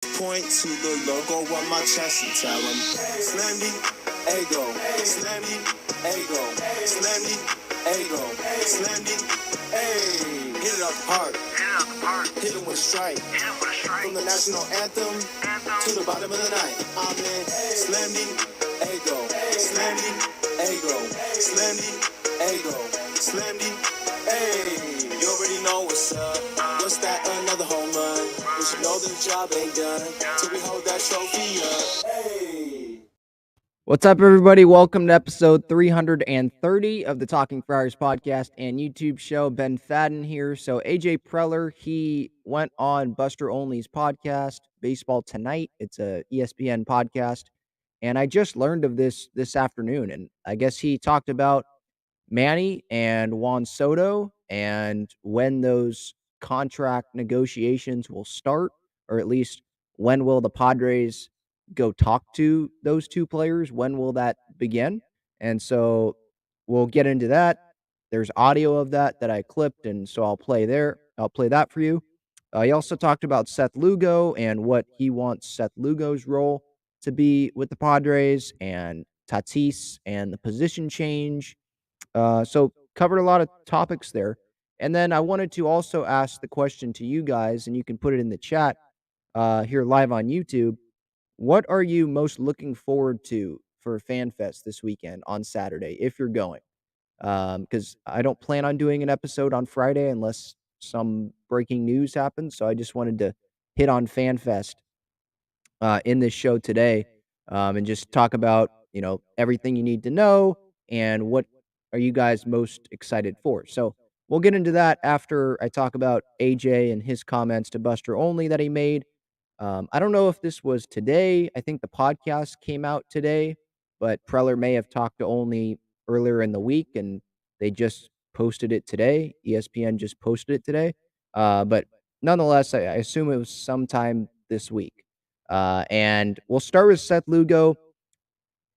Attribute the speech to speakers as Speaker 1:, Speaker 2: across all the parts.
Speaker 1: Point to the logo on my chest and tell them, Slammy, ego, Slammy, ego, Slammy, ego, Slammy, hey. Hit it up hard, hit him with a strike. From the national anthem to the bottom of the night. I'm in Slammy, ego, Slammy, ego, Slammy, ego, Slammy, hey. You already know what's up. What's that? Another home run. We should know the job ain't done till we hold that trophy up. Hey.
Speaker 2: What's up, everybody? Welcome to episode 330 of the Talking Friars podcast and YouTube show. Ben Fadden here. So AJ Preller, he went on Buster Olney's podcast, Baseball Tonight. It's a ESPN podcast. And I just learned of this afternoon. And I guess he talked about Manny and Juan Soto and when those contract negotiations will start, or at least when will the Padres go talk to those two players? When will that begin? And so we'll get into that. There's audio of that I clipped, and so I'll play that for you. He also talked about Seth Lugo and what he wants Seth Lugo's role to be with the Padres, and Tatis and the position change. So covered a lot of topics there. And then I wanted to also ask the question to you guys, and you can put it in the chat here live on YouTube. What are you most looking forward to for FanFest this weekend on Saturday, if you're going? Because I don't plan on doing an episode on Friday unless some breaking news happens. So I just wanted to hit on FanFest in this show today, and just talk about, everything you need to know and what are you guys most excited for. So we'll get into that after I talk about AJ and his comments to Buster Olney that he made. I don't know if this was today. I think the podcast came out today, but Preller may have talked to Olney earlier in the week, and they just posted it today. ESPN just posted it today. But nonetheless, I assume it was sometime this week. And we'll start with Seth Lugo.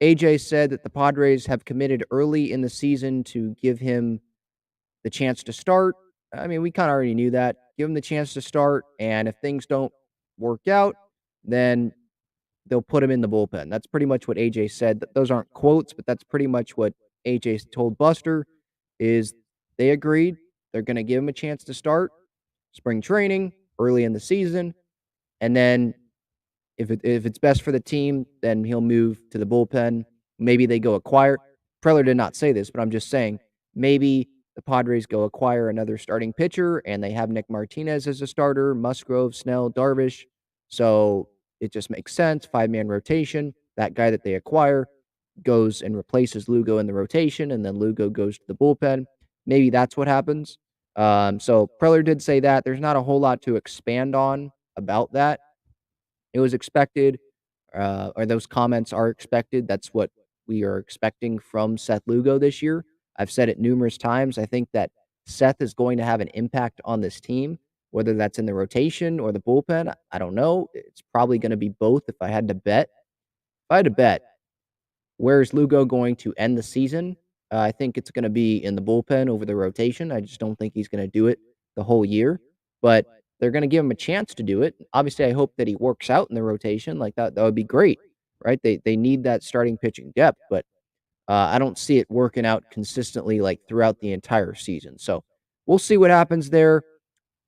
Speaker 2: AJ said that the Padres have committed early in the season to give him the chance to start. I mean, we kind of already knew that. Give him the chance to start, and if things don't work out, then they'll put him in the bullpen. That's pretty much what AJ said. Those aren't quotes, but that's pretty much what AJ told Buster. Is they agreed they're going to give him a chance to start spring training early in the season, and then if it's best for the team, then he'll move to the bullpen. Maybe they go acquire. Preller did not say this, but I'm just saying maybe the Padres go acquire another starting pitcher, and they have Nick Martinez as a starter, Musgrove, Snell, Darvish. So it just makes sense. 5-man rotation. That guy that they acquire goes and replaces Lugo in the rotation, and then Lugo goes to the bullpen. Maybe that's what happens. So Preller did say that. There's not a whole lot to expand on about that. It was expected, or those comments are expected. That's what we are expecting from Seth Lugo this year. I've said it numerous times. I think that Seth is going to have an impact on this team, whether that's in the rotation or the bullpen. I don't know. It's probably going to be both if I had to bet. If I had to bet, where is Lugo going to end the season? I think it's going to be in the bullpen over the rotation. I just don't think he's going to do it the whole year, but they're going to give him a chance to do it. Obviously, I hope that he works out in the rotation like that. That would be great, right? They need that starting pitching depth, but I don't see it working out consistently like throughout the entire season. So we'll see what happens there.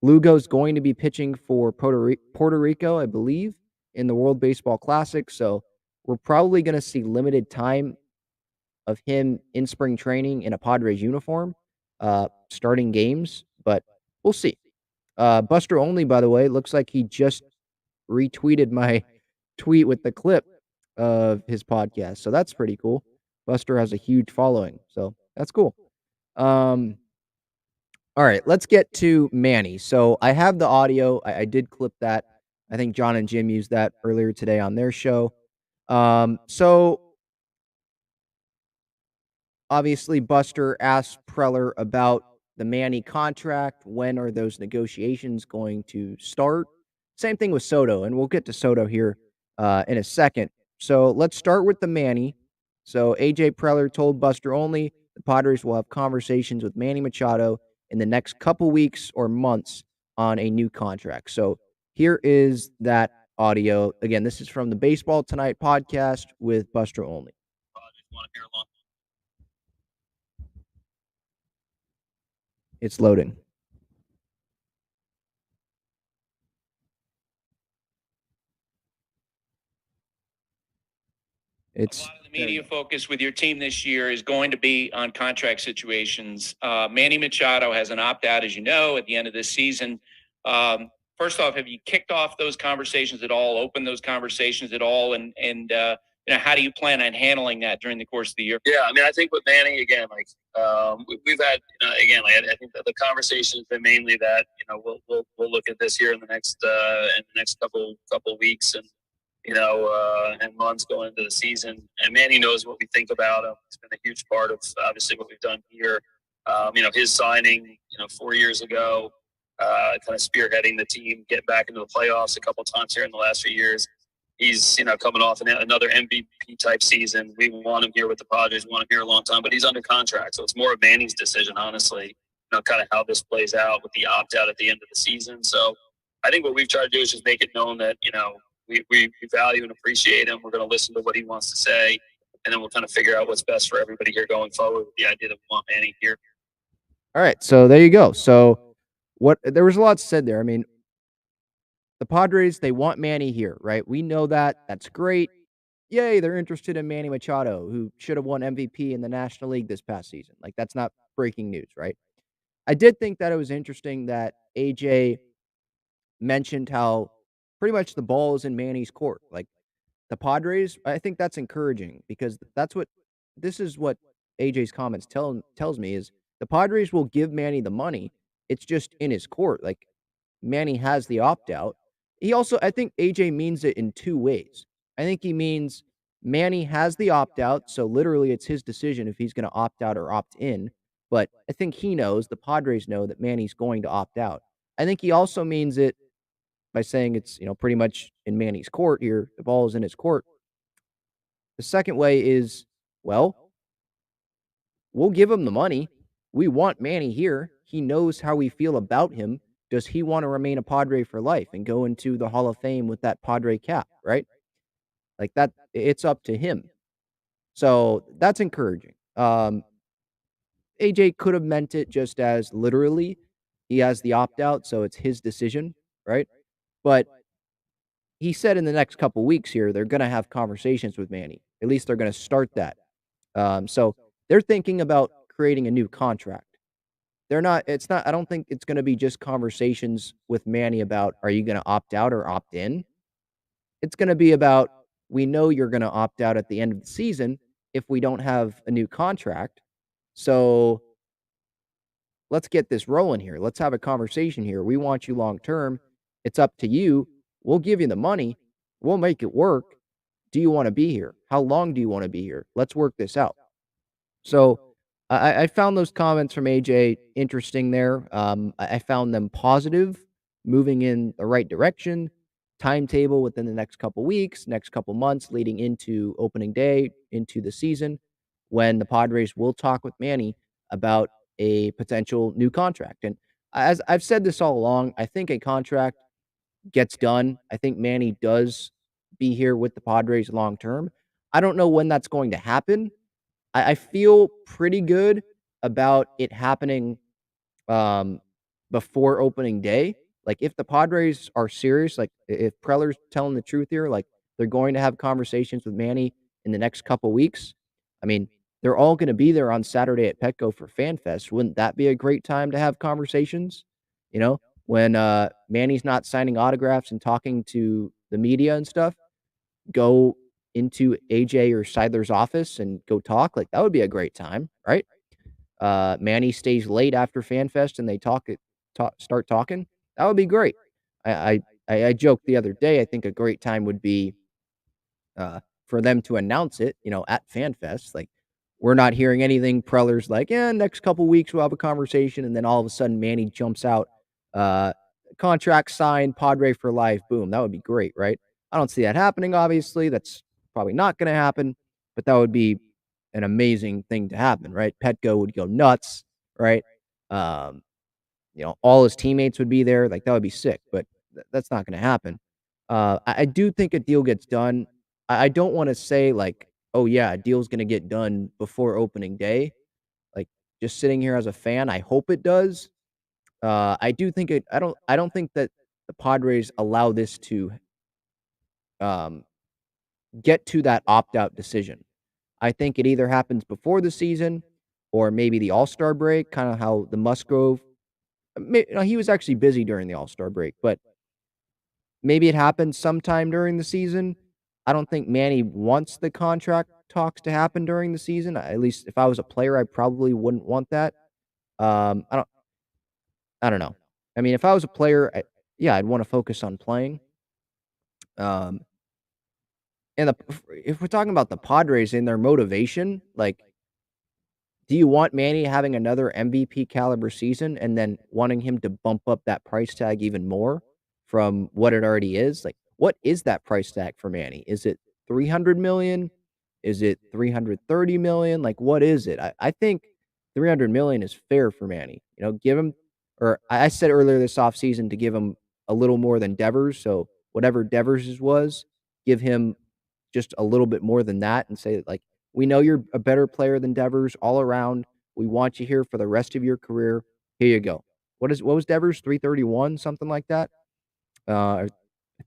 Speaker 2: Lugo's going to be pitching for Puerto Rico, I believe, in the World Baseball Classic. So we're probably going to see limited time of him in spring training in a Padres uniform, starting games, but we'll see. Buster Olney, by the way, looks like he just retweeted my tweet with the clip of his podcast. So that's pretty cool. Buster has a huge following, so that's cool. All right, let's get to Manny. So I have the audio. I did clip that. I think John and Jim used that earlier today on their show. So obviously, Buster asked Preller about the Manny contract. When are those negotiations going to start? Same thing with Soto, and we'll get to Soto here in a second. So let's start with the Manny. So AJ Preller told Buster Olney the Padres will have conversations with Manny Machado in the next couple weeks or months on a new contract. So here is that audio. Again, this is from the Baseball Tonight podcast with Buster Olney. It's loading. It's
Speaker 3: a lot of the media focus with your team this year is going to be on contract situations. Manny Machado has an opt-out, as you know, at the end of this season. First off, have you kicked off those conversations at all, opened those conversations at all, and how do you plan on handling that during the course of the year?
Speaker 4: Yeah, I mean, I think with Manny, again, we've had, again, I think the conversation has been mainly that, we'll look at this here in the next couple weeks and months going into the season. And Manny knows what we think about him. It's been a huge part of obviously what we've done here. His signing, 4 years ago, kind of spearheading the team, getting back into the playoffs a couple of times here in the last few years. He's, coming off another MVP type season. We want him here with the Padres. We want him here a long time, but he's under contract. So it's more of Manny's decision, honestly, kind of how this plays out with the opt-out at the end of the season. So I think what we've tried to do is just make it known that, we value and appreciate him. We're going to listen to what he wants to say, and then we'll kind of figure out what's best for everybody here going forward with the idea that we want Manny here.
Speaker 2: all right. So there you go. So there was a lot said there. I mean, the Padres, they want Manny here, right? We know that. That's great. Yay, they're interested in Manny Machado, who should have won MVP in the National League this past season. Like, that's not breaking news, right? I did think that it was interesting that AJ mentioned how pretty much the ball is in Manny's court. Like, the Padres, I think that's encouraging because this is what AJ's comments tells me is the Padres will give Manny the money. It's just in his court. Like, Manny has the opt-out. I think AJ means it in two ways. I think he means Manny has the opt-out, so literally it's his decision if he's going to opt out or opt in. But I think the Padres know that Manny's going to opt out. I think he also means it by saying it's, pretty much in Manny's court here. The ball is in his court. The second way is, well, we'll give him the money. We want Manny here. He knows how we feel about him. Does he want to remain a Padre for life and go into the Hall of Fame with that Padre cap, right? Like that, it's up to him. So that's encouraging. AJ could have meant it just as literally he has the opt out, so it's his decision, right? But he said in the next couple weeks here, they're going to have conversations with Manny. At least they're going to start that. So they're thinking about creating a new contract. I don't think it's going to be just conversations with Manny about, are you going to opt out or opt in? It's going to be about, we know you're going to opt out at the end of the season if we don't have a new contract. So let's get this rolling here. Let's have a conversation here. We want you long term. It's up to you. We'll give you the money. We'll make it work. Do you want to be here? How long do you want to be here? Let's work this out. So I found those comments from AJ interesting there. I found them positive, moving in the right direction. Timetable within the next couple weeks, next couple months, leading into opening day, into the season, when the Padres will talk with Manny about a potential new contract. And as I've said this all along, I think a contract gets done. I think Manny does be here with the Padres long term. I don't know when that's going to happen. I feel pretty good about it happening before opening day. Like, if the Padres are serious, like if Preller's telling the truth here, like they're going to have conversations with Manny in the next couple weeks. I mean, they're all going to be there on Saturday at Petco for FanFest. Wouldn't that be a great time to have conversations? When Manny's not signing autographs and talking to the media and stuff, go into AJ or Seidler's office and go talk. Like, that would be a great time, right? Manny stays late after FanFest and they start talking. That would be great. I joked the other day, I think a great time would be for them to announce it, at FanFest. Like, we're not hearing anything. Preller's like, yeah, next couple weeks we'll have a conversation, and then all of a sudden Manny jumps out, contract signed, Padre for life. Boom. That would be great, right? I don't see that happening, obviously. That's probably not going to happen, but that would be an amazing thing to happen, right? Petco would go nuts, right? All his teammates would be there. Like, that would be sick, but that's not going to happen. I do think a deal gets done. I don't want to say like, oh yeah, a deal's going to get done before opening day. Like just sitting here as a fan, I hope it does. I do think it. I don't think that the Padres allow this to um, get to that opt out decision. I think it either happens before the season or maybe the All Star break, kind of how the Musgrove. He was actually busy during the All Star break, but maybe it happens sometime during the season. I don't think Manny wants the contract talks to happen during the season. At least if I was a player, I probably wouldn't want that. Um, I don't. I don't know. I mean, if I was a player, yeah, I'd want to focus on playing. Um, and if we're talking about the Padres and their motivation, like, do you want Manny having another MVP caliber season and then wanting him to bump up that price tag even more from what it already is? Like, what is that price tag for Manny? Is it 300 million? Is it 330 million? Like, what is it? I think 300 million is fair for Manny. Give him, or I said earlier this offseason to give him a little more than Devers. So whatever Devers was, give him just a little bit more than that and say, like, we know you're a better player than Devers all around. We want you here for the rest of your career. Here you go. What was Devers? 331, something like that. I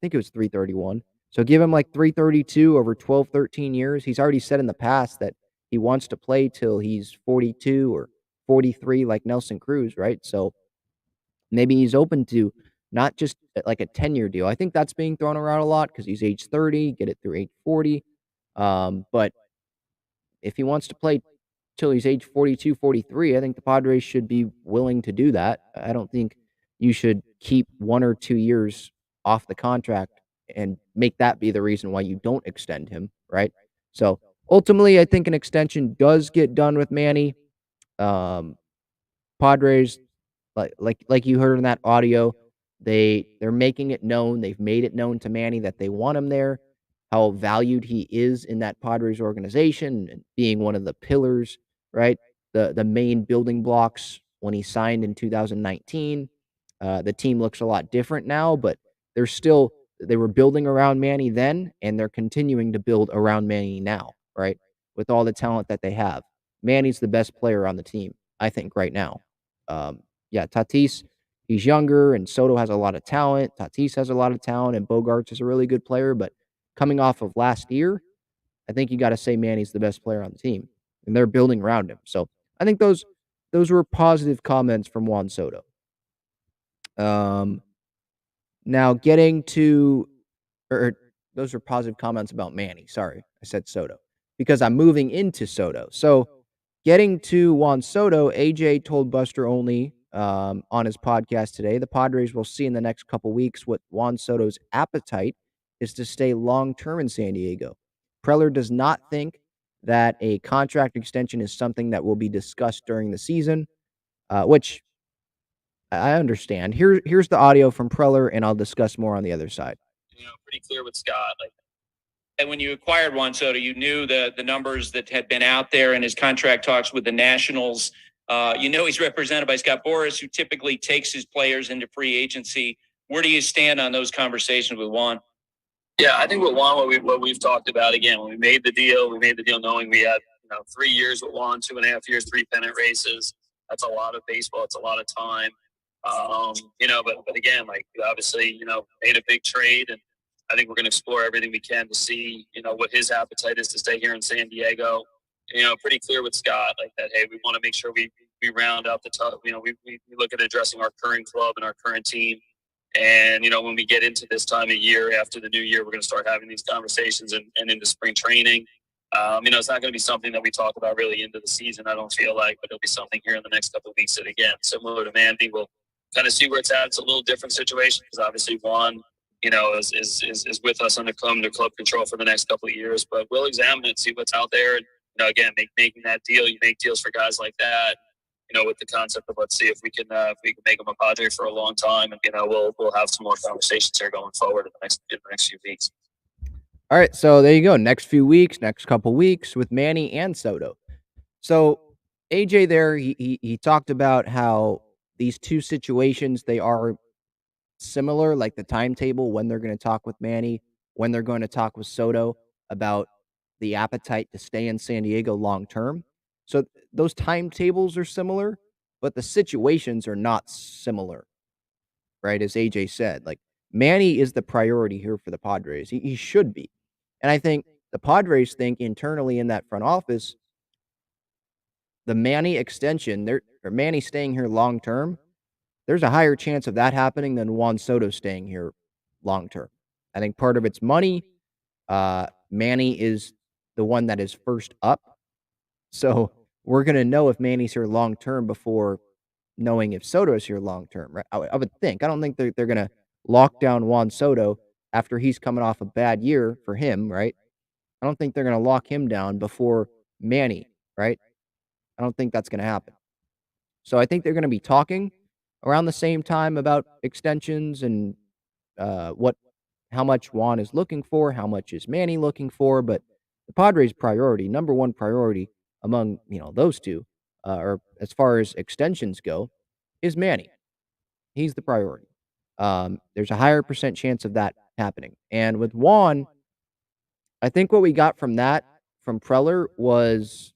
Speaker 2: think it was 331. So give him like 332 over 12, 13 years. He's already said in the past that he wants to play till he's 42 or 43 like Nelson Cruz, right? So maybe he's open to not just like a 10-year deal. I think that's being thrown around a lot because he's age 30, get it through age 40. But if he wants to play till he's age 42, 43, I think the Padres should be willing to do that. I don't think you should keep 1 or 2 years off the contract and make that be the reason why you don't extend him, right? So, ultimately, I think an extension does get done with Manny. Um, Padres, like you heard in that audio, they're making it known. They've made it known to Manny that they want him there, how valued he is in that Padres organization and being one of the pillars, right? The main building blocks when he signed in 2019. The team looks a lot different now, but they were building around Manny then, and they're continuing to build around Manny now, right? With all the talent that they have. Manny's the best player on the team, I think, right now. Yeah, Tatis, he's younger, and Soto has a lot of talent. Tatis has a lot of talent, and Bogarts is a really good player. But coming off of last year, I think you got to say Manny's the best player on the team, and they're building around him. So I think those were positive comments from Juan Soto. Now getting to, or those are positive comments about Manny. Sorry, I said Soto because I'm moving into Soto. So getting to Juan Soto, AJ told Buster Olney on his podcast today, the Padres will see in the next couple weeks what Juan Soto's appetite is to stay long-term in San Diego. Preller does not think that a contract extension is something that will be discussed during the season, which I understand. Here's the audio from Preller, and I'll discuss more on the other side.
Speaker 4: Pretty clear with Scott.
Speaker 3: And when you acquired Juan Soto, you knew the numbers that had been out there in his contract talks with the Nationals. He's represented by Scott Boras, who typically takes his players into free agency. Where do you stand on those conversations with Juan?
Speaker 4: Yeah, I think with Juan, what we've talked about, again, when we made the deal knowing we had 3 years with Juan, 2.5 years, 3 pennant races. That's a lot of baseball. It's a lot of time. But again, obviously, made a big trade, and I think we're going to explore everything we can to see, what his appetite is to stay here in San Diego. Pretty clear with Scott, that, hey, we want to make sure we round out the top. We look at addressing our current club and our current team. And, when we get into this time of year after the new year, we're going to start having these conversations and into spring training. It's not going to be something that we talk about really into the season, I don't feel like, but it'll be something here in the next couple of weeks. And again, similar to Mandy, we'll kind of see where it's at. It's a little different situation because obviously Juan, is with us under club control for the next couple of years, but we'll examine it, see what's out there. And, again, making that deal, you make deals for guys like that, with the concept of let's see if we can make him a Padre for a long time, and we'll have some more conversations here going forward in the next few weeks.
Speaker 2: All right, so there you go. Next few weeks, next couple weeks with Manny and Soto. So AJ there, he talked about how these two situations, they are similar, like the timetable, when they're going to talk with Manny, when they're going to talk with Soto about the appetite to stay in San Diego long term. So those timetables are similar, but the situations are not similar, right? As AJ said, like Manny is the priority here for the Padres. He should be. And I think the Padres think internally in that front office, the Manny extension, or Manny staying here long term, there's a higher chance of that happening than Juan Soto staying here long term. I think part of it's money. Manny is the one that is first up. So we're going to know if Manny's here long term before knowing if Soto is here long term, right? I would think. I don't think they're going to lock down Juan Soto after he's coming off a bad year for him, right? I don't think they're going to lock him down before Manny, right? I don't think that's going to happen. So I think they're going to be talking around the same time about extensions and how much Juan is looking for, how much is Manny looking for. But the Padres' priority, number one priority among those two, or as far as extensions go, is Manny. He's the priority. There's a higher percent chance of that happening. And with Juan, I think what we got from Preller was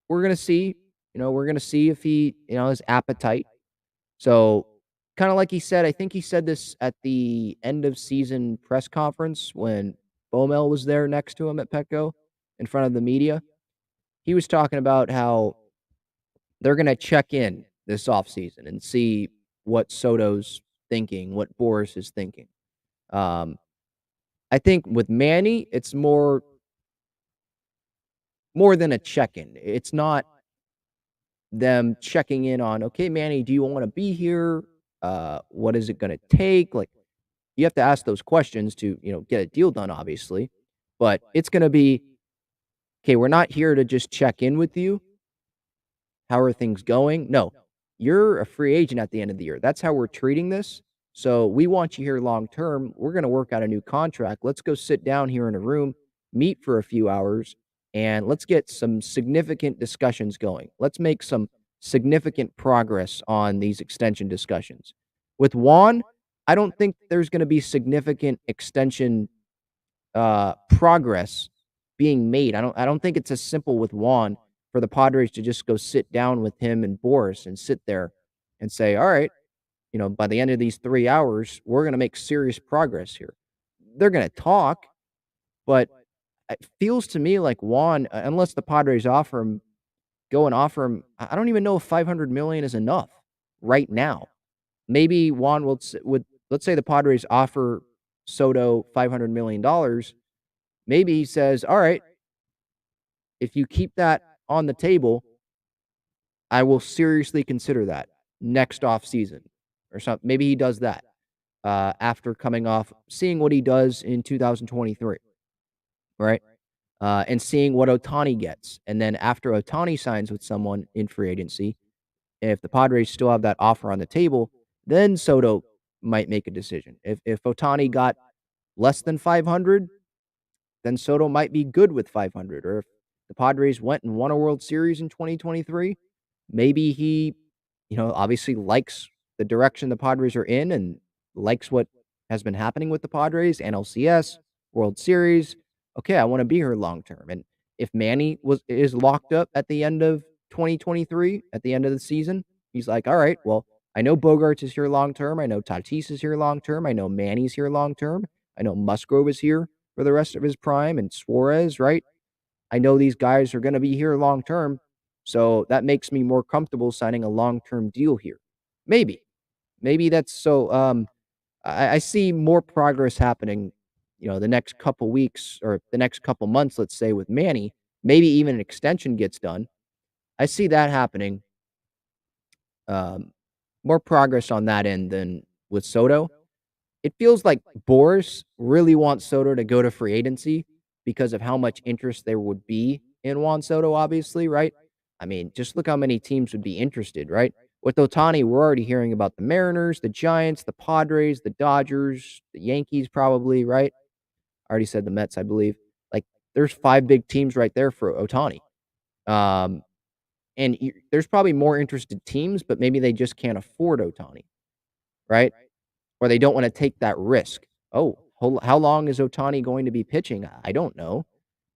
Speaker 2: we're gonna see, if he, his appetite. So kind of like he said, I think he said this at the end of season press conference when Bomel was there next to him at Petco in front of the media. He was talking about how they're gonna check in this offseason and see what Soto's thinking, what Boris is thinking. I think with Manny, it's more than a check-in. It's not them checking in on, okay, Manny, do you want to be here? What is it going to take? Like, you have to ask those questions to, get a deal done, obviously. But it's going to be, okay, we're not here to just check in with you. How are things going? No, you're a free agent at the end of the year. That's how we're treating this. So we want you here long term. We're going to work out a new contract. Let's go sit down here in a room, meet for a few hours, and let's get some significant discussions going. Let's make some significant progress on these extension discussions. With Juan, I don't think there's going to be significant extension progress being made. I don't think it's as simple with Juan for the Padres to just go sit down with him and Boris and sit there and say, all right, by the end of these 3 hours, we're going to make serious progress here. They're going to talk, but it feels to me like Juan, unless the Padres offer him, I don't even know if $500 million is enough right now. Maybe Juan would let's say the Padres offer Soto $500 million. Maybe he says, all right, if you keep that on the table, I will seriously consider that next off season or something. Maybe he does that after coming off, seeing what he does in 2023, right? And seeing what Ohtani gets. And then after Ohtani signs with someone in free agency, if the Padres still have that offer on the table, then Soto might make a decision. If Ohtani got less than 500, then Soto might be good with 500. Or if the Padres went and won a World Series in 2023, maybe he, obviously likes the direction the Padres are in and likes what has been happening with the Padres, NLCS, World Series. Okay, I want to be here long term. And if Manny is locked up at the end of 2023, at the end of the season, he's like, all right, well, I know Bogarts is here long term. I know Tatis is here long term. I know Manny's here long term. I know Musgrove is here for the rest of his prime, and Suarez, right? I know these guys are going to be here long term. So that makes me more comfortable signing a long term deal here. Maybe that's so. I see more progress happening, the next couple weeks or the next couple months, let's say, with Manny. Maybe even an extension gets done. I see that happening. More progress on that end than with Soto. It feels like Boris really wants Soto to go to free agency because of how much interest there would be in Juan Soto, obviously, right? I mean, just look how many teams would be interested, right? With Ohtani, we're already hearing about the Mariners, the Giants, the Padres, the Dodgers, the Yankees, probably, right? I already said the Mets, I believe. Like, there's 5 big teams right there for Ohtani. And there's probably more interested teams, but maybe they just can't afford Ohtani, right? or they don't want to take that risk. Oh, how long is Ohtani going to be pitching? I don't know.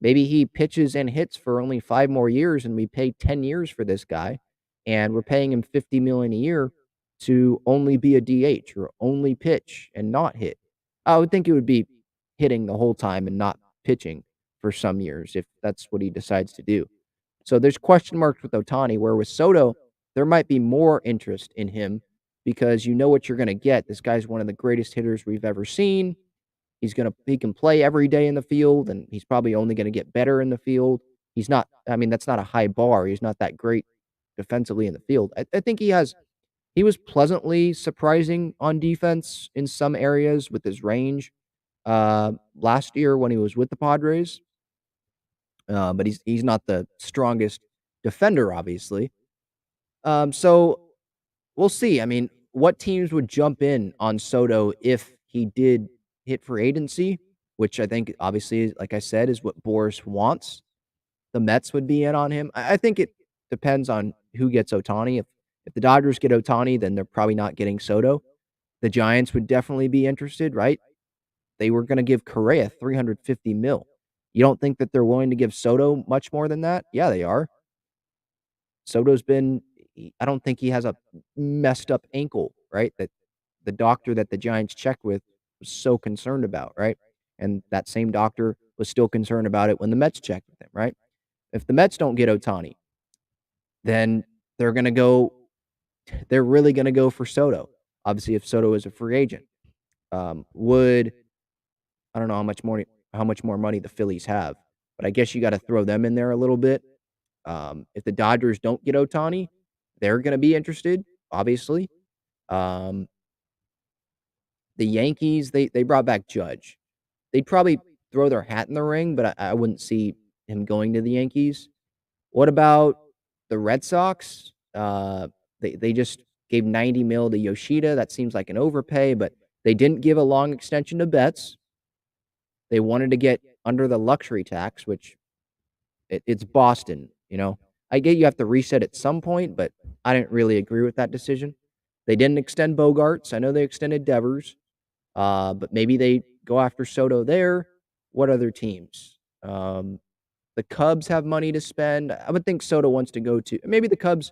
Speaker 2: Maybe he pitches and hits for only 5 more years and we pay 10 years for this guy and we're paying him $50 million a year to only be a DH or only pitch and not hit. I would think it would be hitting the whole time and not pitching for some years if that's what he decides to do. So there's question marks with Ohtani, where with Soto, there might be more interest in him because you know what you're going to get. This guy's one of the greatest hitters we've ever seen. He can play every day in the field, and he's probably only going to get better in the field. He's not, I mean, that's not a high bar. He's not that great defensively in the field. I think he was pleasantly surprising on defense in some areas with his range last year when he was with the Padres. But he's not the strongest defender, obviously. So we'll see. I mean, what teams would jump in on Soto if he did hit free agency, which I think, obviously, like I said, is what Boris wants. The Mets would be in on him. I think it depends on who gets Ohtani. If the Dodgers get Ohtani, then they're probably not getting Soto. The Giants would definitely be interested, right? They were going to give Correa $350 million. You don't think that they're willing to give Soto much more than that? Yeah, they are. Soto's I don't think he has a messed up ankle, right? That the doctor that the Giants checked with was so concerned about, right? And that same doctor was still concerned about it when the Mets checked with him, right? If the Mets don't get Ohtani, then they're really going to go for Soto. Obviously, if Soto is a free agent, I don't know how much more money the Phillies have, but I guess you got to throw them in there a little bit. If the Dodgers don't get Ohtani, they're going to be interested, obviously. The Yankees, they brought back Judge. They'd probably throw their hat in the ring, but I wouldn't see him going to the Yankees. What about the Red Sox? They just gave $90 million to Yoshida. That seems like an overpay, but they didn't give a long extension to Betts. They wanted to get under the luxury tax, which it's Boston, you know. I get you have to reset at some point, but I didn't really agree with that decision. They didn't extend Bogarts. I know they extended Devers, but maybe they go after Soto there. What other teams? The Cubs have money to spend. I would think Soto wants to go to maybe the Cubs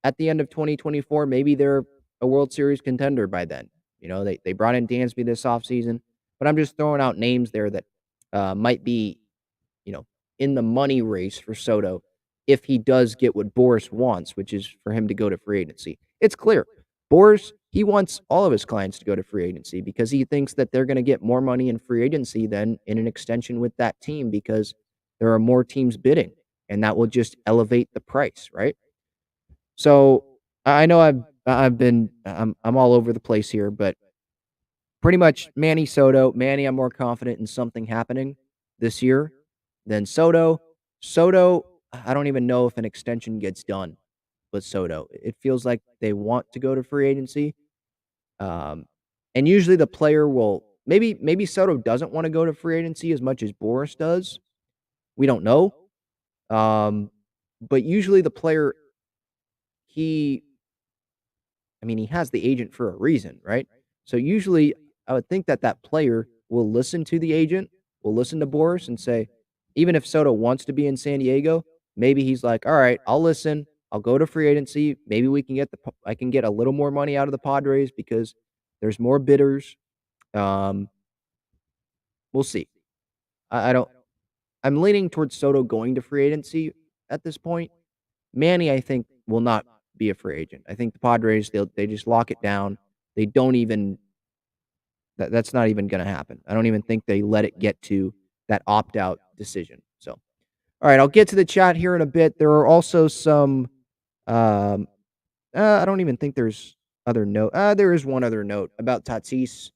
Speaker 2: at the end of 2024. Maybe they're a World Series contender by then. You know, they brought in Dansby this offseason, but I'm just throwing out names there that might be, you know, in the money race for Soto if he does get what Boris wants, which is for him to go to free agency. It's clear. Boris, he wants all of his clients to go to free agency because he thinks that they're going to get more money in free agency than in an extension with that team because there are more teams bidding, and that will just elevate the price, right? So I know I'm all over the place here, but pretty much Manny, I'm more confident in something happening this year than Soto. Soto, I don't even know if an extension gets done with Soto. It feels like they want to go to free agency. And usually the player will maybe Soto doesn't want to go to free agency as much as Boris does. We don't know. But usually the player he has the agent for a reason, right? So usually I would think that player will listen to the agent, will listen to Boris and say, even if Soto wants to be in San Diego, maybe he's like, all right, I'll listen. I'll go to free agency. Maybe I can get a little more money out of the Padres because there's more bidders. We'll see. I don't. I'm leaning towards Soto going to free agency at this point. Manny, I think, will not be a free agent. I think the Padres they just lock it down. They don't even. That's not even going to happen. I don't even think they let it get to that opt out decision. So, all right, I'll get to the chat here in a bit. There are also some. I don't even think there's other note. There is one other note about Tatis,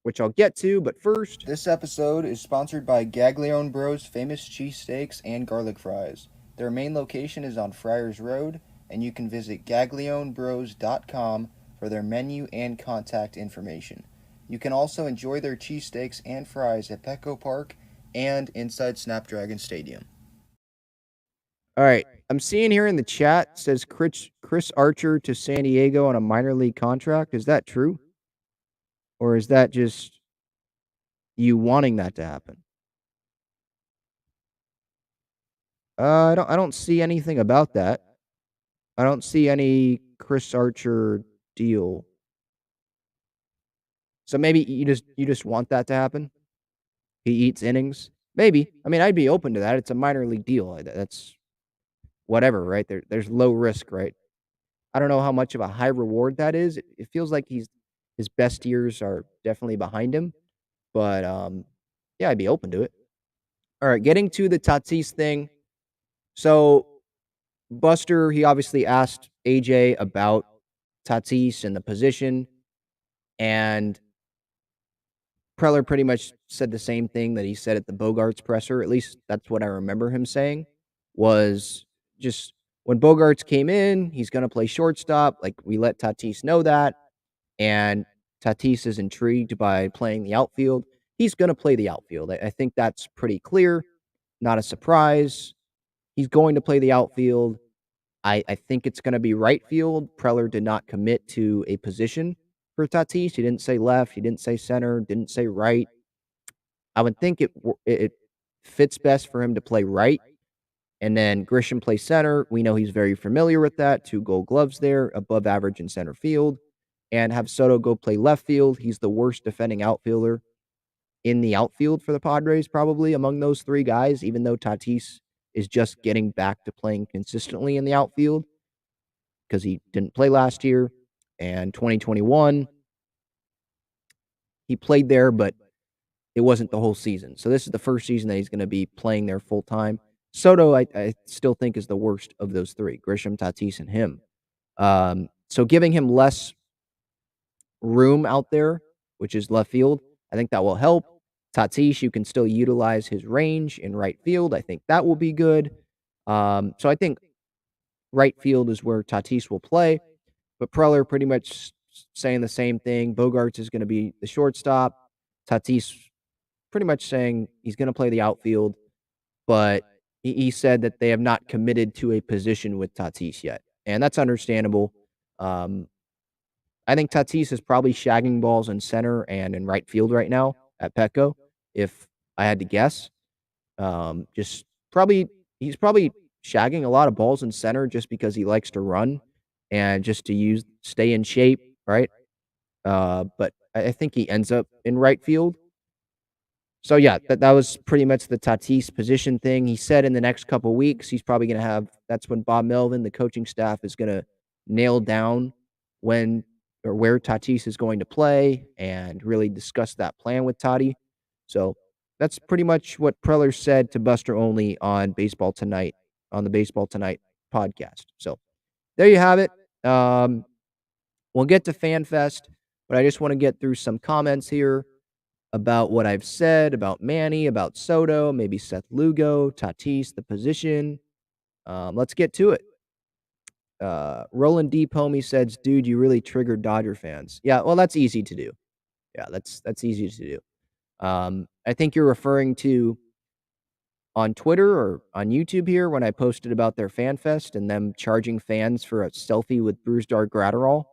Speaker 2: which I'll get to. But first, this episode is sponsored by Gaglione Bros Famous Cheesesteaks and Garlic Fries. Their main location is on Friars Road, and you can visit gaglionebros.com for their menu and contact information. You can also enjoy their cheesesteaks and fries at Petco Park and inside Snapdragon Stadium. All right, I'm seeing here in the chat says Chris Archer to San Diego on a minor league contract. Is that true? Or is that just you wanting that to happen? I don't see anything about that. I don't see any Chris Archer deal. So maybe you just want that to happen? He eats innings? Maybe. I mean, I'd be open to that. It's a minor league deal. That's whatever, right? There's low risk, right? I don't know how much of a high reward that is. It feels like his best years are definitely behind him, but yeah, I'd be open to it. All right, getting to the Tatis thing. So Buster, he obviously asked AJ about Tatis and the position, and Preller pretty much said the same thing that he said at the Bogarts presser. At least that's what I remember him saying. Was just when Bogarts came in, he's going to play shortstop. Like we let Tatis know that, and Tatis is intrigued by playing the outfield. He's going to play the outfield. I think that's pretty clear. Not a surprise. He's going to play the outfield. I think it's going to be right field. Preller did not commit to a position for Tatis. He didn't say left. He didn't say center. Didn't say right. I would think it fits best for him to play right. And then Grisham plays center. We know he's very familiar with that. 2 Gold Gloves there, above average in center field. And have Soto go play left field. He's the worst defending outfielder in the outfield for the Padres, probably among those 3 guys, even though Tatis is just getting back to playing consistently in the outfield because he didn't play last year. And 2021, he played there, but it wasn't the whole season. So this is the first season that he's going to be playing there full time. Soto, I still think, is the worst of those 3, Grisham, Tatis, and him. So giving him less room out there, which is left field, I think that will help. Tatis, you can still utilize his range in right field. I think that will be good. So I think right field is where Tatis will play. But Preller pretty much saying the same thing. Bogarts is going to be the shortstop. Tatis pretty much saying he's going to play the outfield. But he said that they have not committed to a position with Tatis yet. And that's understandable. I think Tatis is probably shagging balls in center and in right field right now at Petco, if I had to guess. Just probably he's probably shagging a lot of balls in center just because he likes to run and just to stay in shape, right? But I think he ends up in right field. So yeah, that was pretty much the Tatis position thing. He said in the next couple weeks he's probably going to have. That's when Bob Melvin, the coaching staff, is going to nail down when or where Tatis is going to play and really discuss that plan with Toddy. So that's pretty much what Preller said to Buster Olney on the Baseball Tonight podcast. So there you have it. We'll get to FanFest, but I just want to get through some comments here about what I've said about Manny, about Soto, maybe Seth Lugo, Tatis, the position. Let's get to it. Roland D. Pomey says, dude, you really triggered Dodger fans. Yeah, well, that's easy to do. Yeah, that's easy to do. I think you're referring to on Twitter or on YouTube here when I posted about their FanFest and them charging fans for a selfie with Brusdar Graterol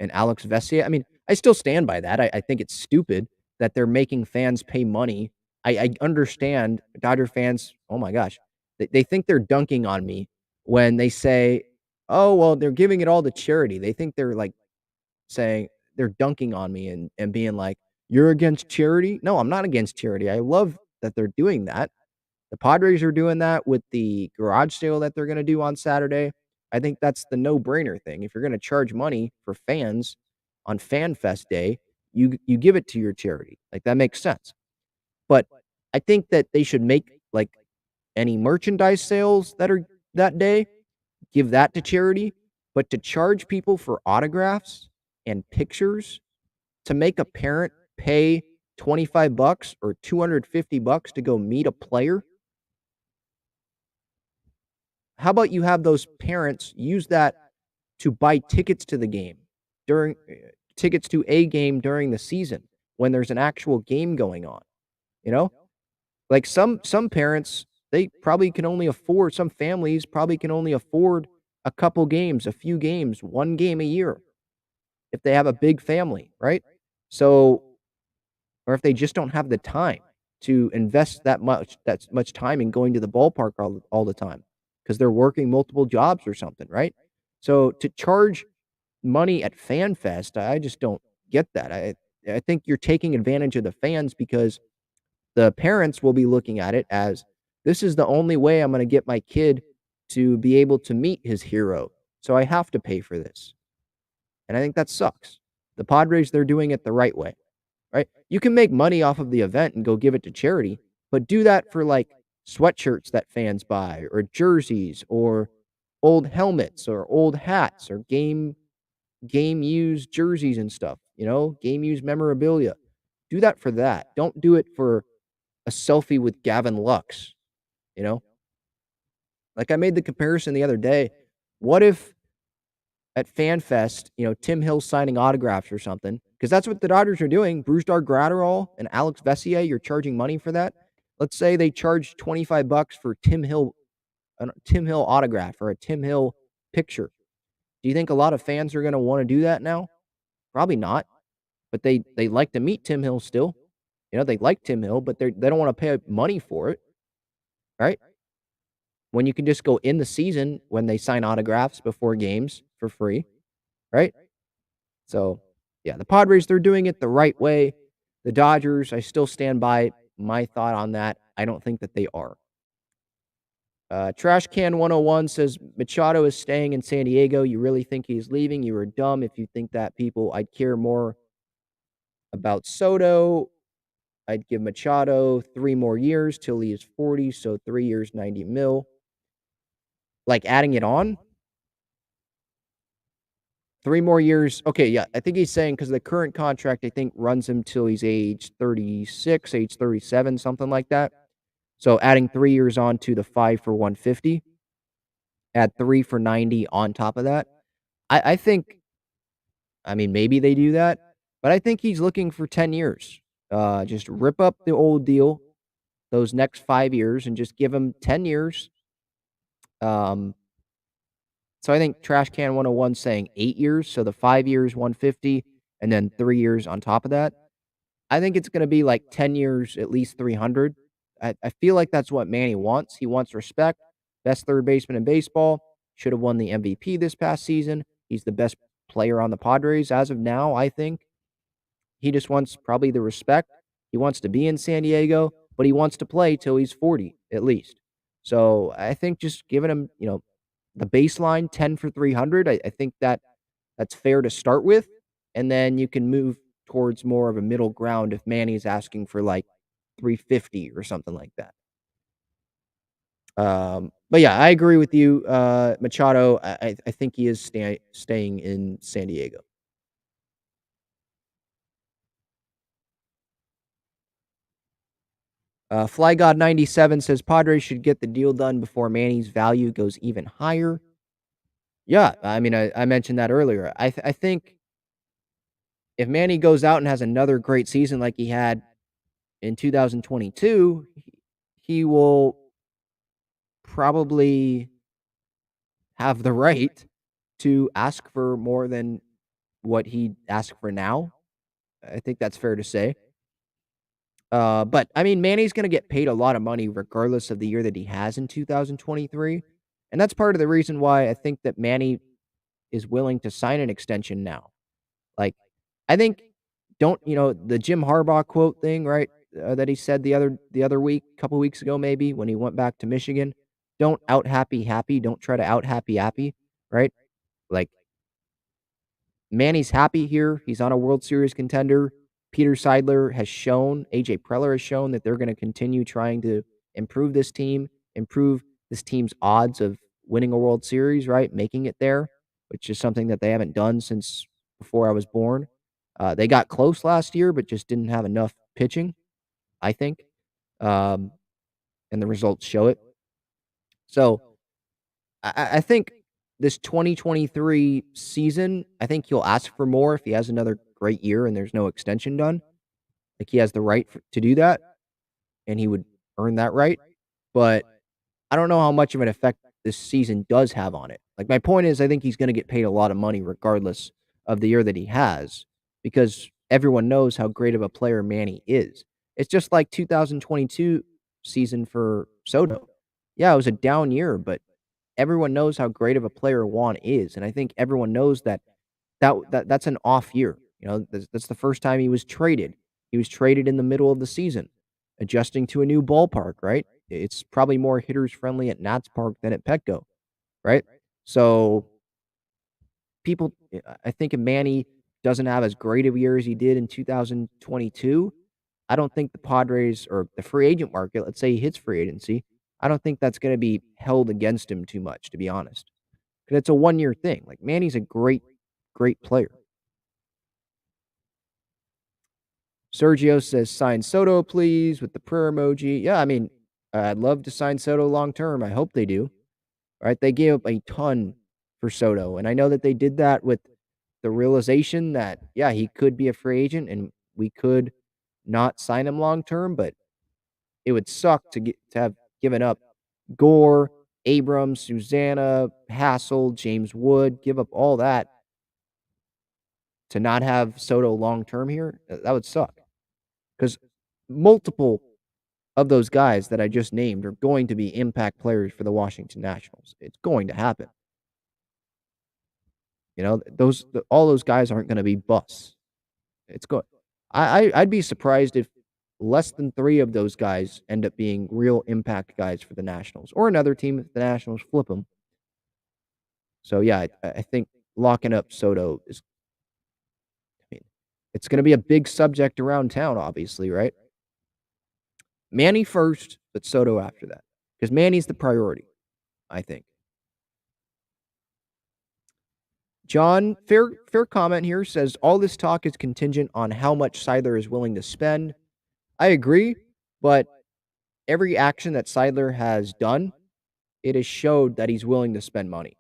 Speaker 2: and Alex Vesia. I mean, I still stand by that. I think it's stupid that they're making fans pay money. I understand Dodger fans, oh my gosh, they think they're dunking on me when they say, oh, well, they're giving it all to charity. They think they're like saying they're dunking on me and being like, you're against charity? No, I'm not against charity. I love that they're doing that. The Padres are doing that with the garage sale that they're going to do on Saturday. I think that's the no-brainer thing. If you're going to charge money for fans on FanFest Day, you give it to your charity. Like, that makes sense. But I think that they should make, like, any merchandise sales that are that day, give that to charity. But to charge people for autographs and pictures, to make a parent pay $25 or $250 to go meet a player, how about you have those parents use that to buy tickets to the game tickets to a game during the season when there's an actual game going on, you know? Like some parents, they probably can only afford, some families probably can only afford a couple games, a few games, 1 game a year if they have a big family, right? So, or if they just don't have the time to invest that much time in going to the ballpark all the time because they're working multiple jobs or something, right? So to charge money at FanFest, I just don't get that. I think you're taking advantage of the fans because the parents will be looking at it as this is the only way I'm going to get my kid to be able to meet his hero. So I have to pay for this. And I think that sucks. The Padres, they're doing it the right way, right? You can make money off of the event and go give it to charity, but do that for like sweatshirts that fans buy or jerseys or old helmets or old hats or game used jerseys and stuff, game used memorabilia. Do that for that. Don't do it for a selfie with Gavin Lux, you know? Like I made the comparison the other day. What if at FanFest, Tim Hill signing autographs or something? Because that's what the Dodgers are doing. Brusdar Graterol and Alex Vessier, you're charging money for that. Let's say they charge $25 for a Tim Hill autograph or a Tim Hill picture. Do you think a lot of fans are going to want to do that now? Probably not. But they like to meet Tim Hill still. They like Tim Hill, but they don't want to pay money for it, right? When you can just go in the season when they sign autographs before games for free, right? So, yeah, the Padres, they're doing it the right way. The Dodgers, I still stand by my thought on that. I don't think that they are. Trash Can 101 says Machado is staying in San Diego. You really think he's leaving? You are dumb if you think that, people. I'd care more about Soto. I'd give Machado 3 more years till he is 40, so 3 years, 90 mil. Like adding it on? 3 more years. Okay, yeah, I think he's saying because the current contract, I think, runs him till he's age 36, age 37, something like that. So adding 3 years on to the 5 for 150, add 3 for 90 on top of that. I think, I mean, maybe they do that, but I think he's looking for 10 years. Just rip up the old deal, those next 5 years, and just give him 10 years. So I think Trash Can 101 saying 8 years, so the 5 years, 150, and then 3 years on top of that. I think it's going to be like 10 years, at least 300. I feel like that's what Manny wants. He wants respect. Best third baseman in baseball. Should have won the MVP this past season. He's the best player on the Padres as of now, I think. He just wants probably the respect. He wants to be in San Diego, but he wants to play till he's 40 at least. So I think just giving him, the baseline 10 for 300, I think that's fair to start with. And then you can move towards more of a middle ground if Manny's asking for like 350 or something like that. But yeah, I agree with you, Machado. I think he is staying in San Diego. Fly God 97 says Padres should get the deal done before Manny's value goes even higher. Yeah, I mean, I mentioned that earlier. I think if Manny goes out and has another great season like he had in 2022, he will probably have the right to ask for more than what he asked for now. I think that's fair to say. But I mean, Manny's going to get paid a lot of money regardless of the year that he has in 2023. And that's part of the reason why I think that Manny is willing to sign an extension now. Like, I think the Jim Harbaugh quote thing, right? That he said the other week, a couple weeks ago, maybe when he went back to Michigan. Don't out happy. Don't try to out happy, right? Like, Manny's happy here. He's on a World Series contender. Peter Seidler has shown, AJ Preller has shown that they're going to continue trying to improve this team, improve this team's odds of winning a World Series, right? Making it there, which is something that they haven't done since before I was born. They got close last year, but just didn't have enough pitching, I think. And the results show it. So I think this 2023 season, I think he'll ask for more if he has another great year and there's no extension done. Like, he has the right to do that, and he would earn that right. But I don't know how much of an effect this season does have on it. Like, my point is, I think he's going to get paid a lot of money regardless of the year that he has, because everyone knows how great of a player Manny is. It's just like 2022 season for Soto. Yeah, it was a down year, but everyone knows how great of a player Juan is, and I think everyone knows that's an off year. That's the first time he was traded. He was traded in the middle of the season, adjusting to a new ballpark, right? It's probably more hitters friendly at Nats Park than at Petco, right? So I think if Manny doesn't have as great of a year as he did in 2022, I don't think the Padres or the free agent market, let's say he hits free agency, I don't think that's going to be held against him too much, to be honest. Because it's a 1 year thing. Like, Manny's a great, great player. Sergio says, sign Soto, please, with the prayer emoji. Yeah, I mean, I'd love to sign Soto long term. I hope they do. Right? They gave up a ton for Soto. And I know that they did that with the realization that, yeah, he could be a free agent and we could not sign him long term, but it would suck to have given up Gore, Abrams, Susanna, Hassel, James Wood, give up all that to not have Soto long term here. That would suck. Because multiple of those guys that I just named are going to be impact players for the Washington Nationals. It's going to happen. All those guys aren't going to be busts. It's good. I'd be surprised if less than 3 of those guys end up being real impact guys for the Nationals or another team if the Nationals flip them. So yeah, I think locking up Soto is. I mean, it's going to be a big subject around town, obviously, right? Manny first, but Soto after that, because Manny's the priority, I think. John, fair comment here, says all this talk is contingent on how much Seidler is willing to spend. I agree, but every action that Seidler has done, it has showed that he's willing to spend money.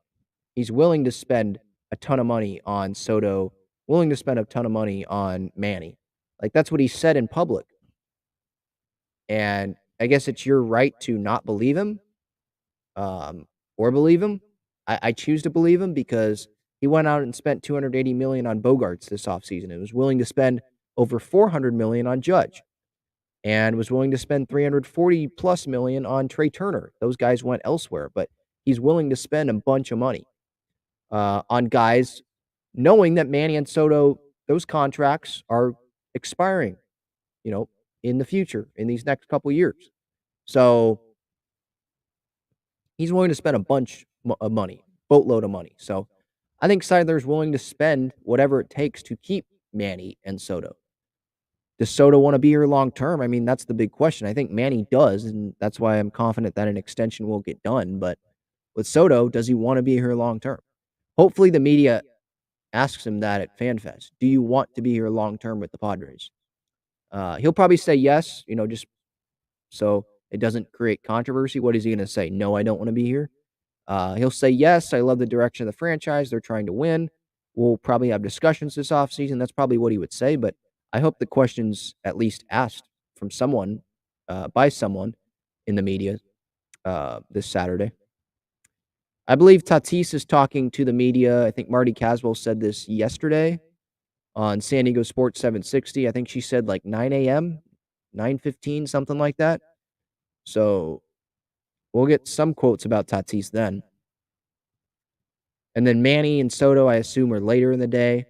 Speaker 2: He's willing to spend a ton of money on Soto, willing to spend a ton of money on Manny. Like, that's what he said in public. And I guess it's your right to not believe him, or believe him. I choose to believe him because he went out and spent $280 million on Bogarts this offseason and was willing to spend over $400 million on Judge and was willing to spend $340+ million on Trey Turner. Those guys went elsewhere, but he's willing to spend a bunch of money on guys, knowing that Manny and Soto, those contracts are expiring, in the future, in these next couple years. So he's willing to spend a bunch of money, boatload of money. So I think Seidler's willing to spend whatever it takes to keep Manny and Soto. Does Soto want to be here long term? I mean, that's the big question. I think Manny does, and that's why I'm confident that an extension will get done. But with Soto, does he want to be here long term? Hopefully the media asks him that at FanFest. Do you want to be here long term with the Padres? He'll probably say yes, just so it doesn't create controversy. What is he going to say? No, I don't want to be here. He'll say yes, I love the direction of the franchise. They're trying to win. We'll probably have discussions this offseason. That's probably what he would say, but I hope the question's at least asked from someone, by someone in the media this Saturday. I believe Tatis is talking to the media. I think Marty Caswell said this yesterday on San Diego Sports 760. I think she said like 9 a.m., 9:15, something like that. So we'll get some quotes about Tatis then. And then Manny and Soto, I assume, are later in the day.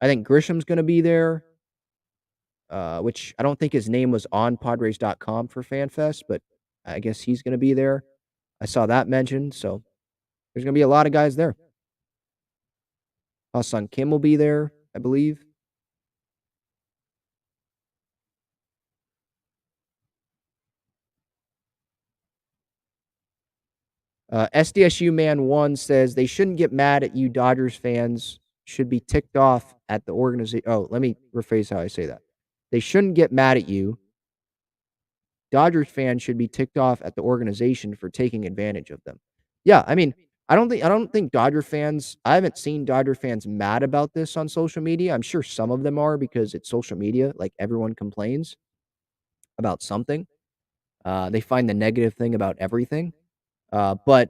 Speaker 2: I think Grisham's going to be there, which I don't think his name was on Padres.com for FanFest, but I guess he's going to be there. I saw that mentioned, so there's going to be a lot of guys there. Hassan Kim will be there, I believe. SDSU Man 1 says they shouldn't get mad at you Dodgers fans. Should be ticked off at the organization. Oh, let me rephrase how I say that. They shouldn't get mad at you. Dodgers fans should be ticked off at the organization for taking advantage of them. Yeah, I mean, I don't think Dodger fans, I haven't seen Dodger fans mad about this on social media. I'm sure some of them are because it's social media. Like, everyone complains about something. They find the negative thing about everything. But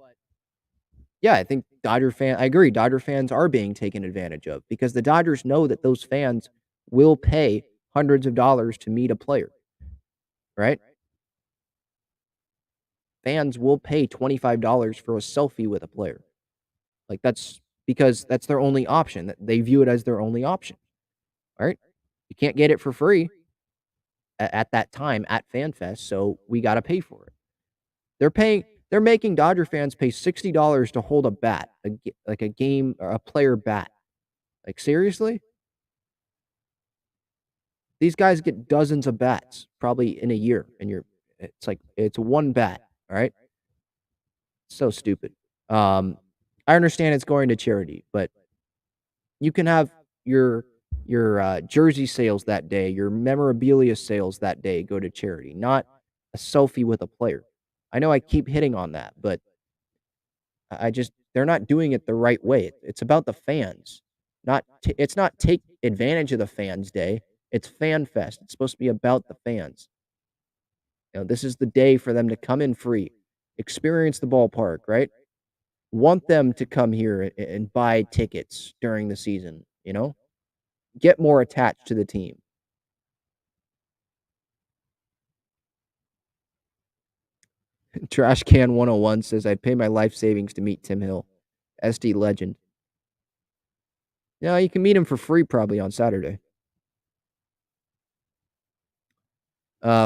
Speaker 2: yeah, I think I agree. Dodger fans are being taken advantage of because the Dodgers know that those fans will pay hundreds of dollars to meet a player, right? Fans will pay $25 for a selfie with a player. Like, that's because that's their only option. They view it as their only option, right? You can't get it for free at that time at FanFest, so we got to pay for it. They're making Dodger fans pay $60 to hold a bat, like a game or a player bat. Like, seriously? These guys get dozens of bats probably in a year, and it's one bat, all right? So stupid. I understand it's going to charity, but you can have your jersey sales that day, your memorabilia sales that day go to charity, not a selfie with a player. I know I keep hitting on that, but I just they're not doing it the right way. It's about the fans. It's not take advantage of the fans day. It's Fan Fest. It's supposed to be about the fans. This is the day for them to come in free, experience the ballpark, right? Want them to come here and buy tickets during the season, get more attached to the team. Trash Can 101 says, I'd pay my life savings to meet Tim Hill. SD legend. Yeah, you can meet him for free probably on Saturday.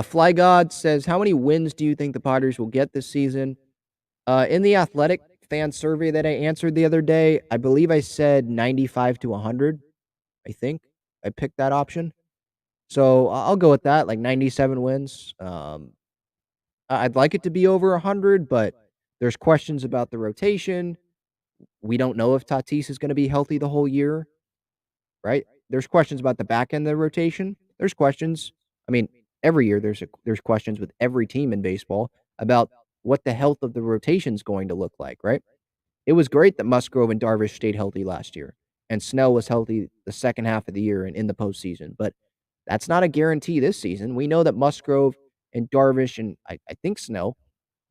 Speaker 2: Fly God says, how many wins do you think the Padres will get this season? In the Athletic fan survey that I answered the other day, I believe I said 95 to 100. I think I picked that option. So I'll go with that, like 97 wins. I'd like it to be over 100, but there's questions about the rotation. We don't know if Tatis is going to be healthy the whole year, right? There's questions about the back end of the rotation. There's questions. I mean, every year there's questions with every team in baseball about what the health of the rotation is going to look like, right? It was great that Musgrove and Darvish stayed healthy last year, and Snell was healthy the second half of the year and in the postseason. But that's not a guarantee this season. We know that Musgrove and Darvish and I think Snell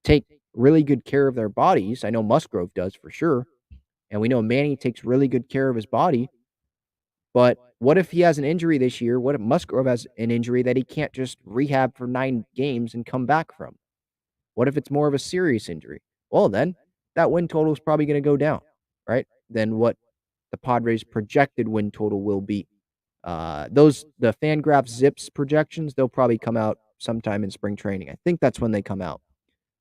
Speaker 2: take really good care of their bodies. I know Musgrove does for sure. And we know Manny takes really good care of his body. But what if he has an injury this year? What if Musgrove has an injury that he can't just rehab for 9 games and come back from? What if it's more of a serious injury? Well, then that win total is probably going to go down, right? Than what the Padres' projected win total will be. The FanGraphs Zips projections, they'll probably come out sometime in spring training. I think that's when they come out,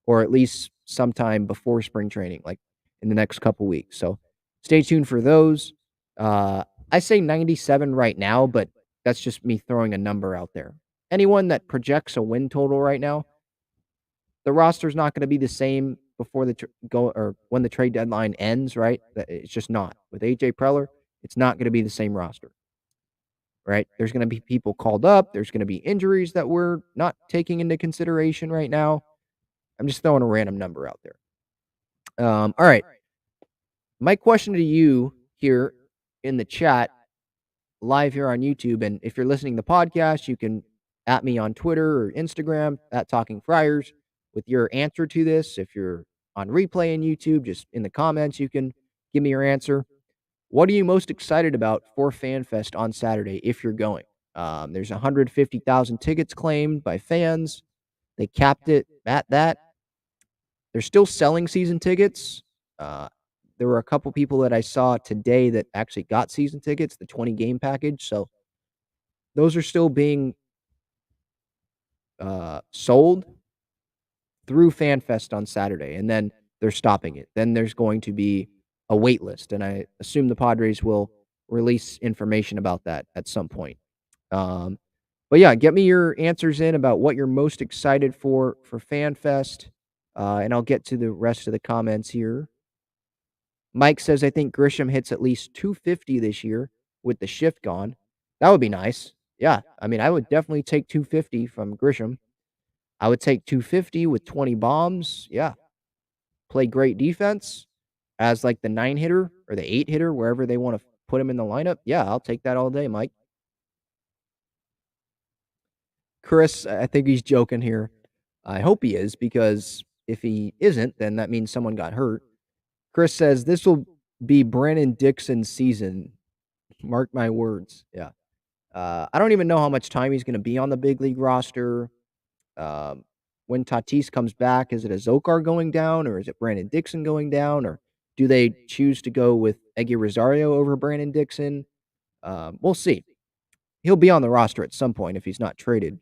Speaker 2: or at least sometime before spring training, like in the next couple weeks. So stay tuned for those. I say 97 right now, but that's just me throwing a number out there. Anyone that projects a win total right now, the roster's not going to be the same before when the trade deadline ends, right? It's just not. With AJ Preller, it's not going to be the same roster, right? There's going to be people called up. There's going to be injuries that we're not taking into consideration right now. I'm just throwing a random number out there. All right. My question to you here in the chat, live here on YouTube, and if you're listening to the podcast, you can at me on Twitter or Instagram at Talking Friars with your answer to this. If you're on replay in YouTube, just in the comments, you can give me your answer. What are you most excited about for FanFest on Saturday if you're going? There's 150,000 tickets claimed by fans. They capped it at that. They're still selling season tickets. There were a couple people that I saw today that actually got season tickets, the 20 game package. So those are still being sold through FanFest on Saturday, and then they're stopping it. Then there's going to be a wait list, and I assume the Padres will release information about that at some point. But yeah, get me your answers in about what you're most excited for FanFest, and I'll get to the rest of the comments here. Mike says, I think Grisham hits at least 250 this year with the shift gone. That would be nice. Yeah, I mean, I would definitely take 250 from Grisham. I would take 250 with 20 bombs. Yeah. Play great defense as like the 9 hitter or the 8 hitter, wherever they want to put him in the lineup. Yeah, I'll take that all day, Mike. Chris, I think he's joking here. I hope he is, because if he isn't, then that means someone got hurt. Chris says this will be Brandon Dixon's season. Mark my words. Yeah. I don't even know how much time he's going to be on the big league roster. Um, when Tatis comes back, is it Azokar going down, or is it Brandon Dixon going down, or do they choose to go with Eggy Rosario over Brandon Dixon? We'll see. He'll be on the roster at some point if he's not traded.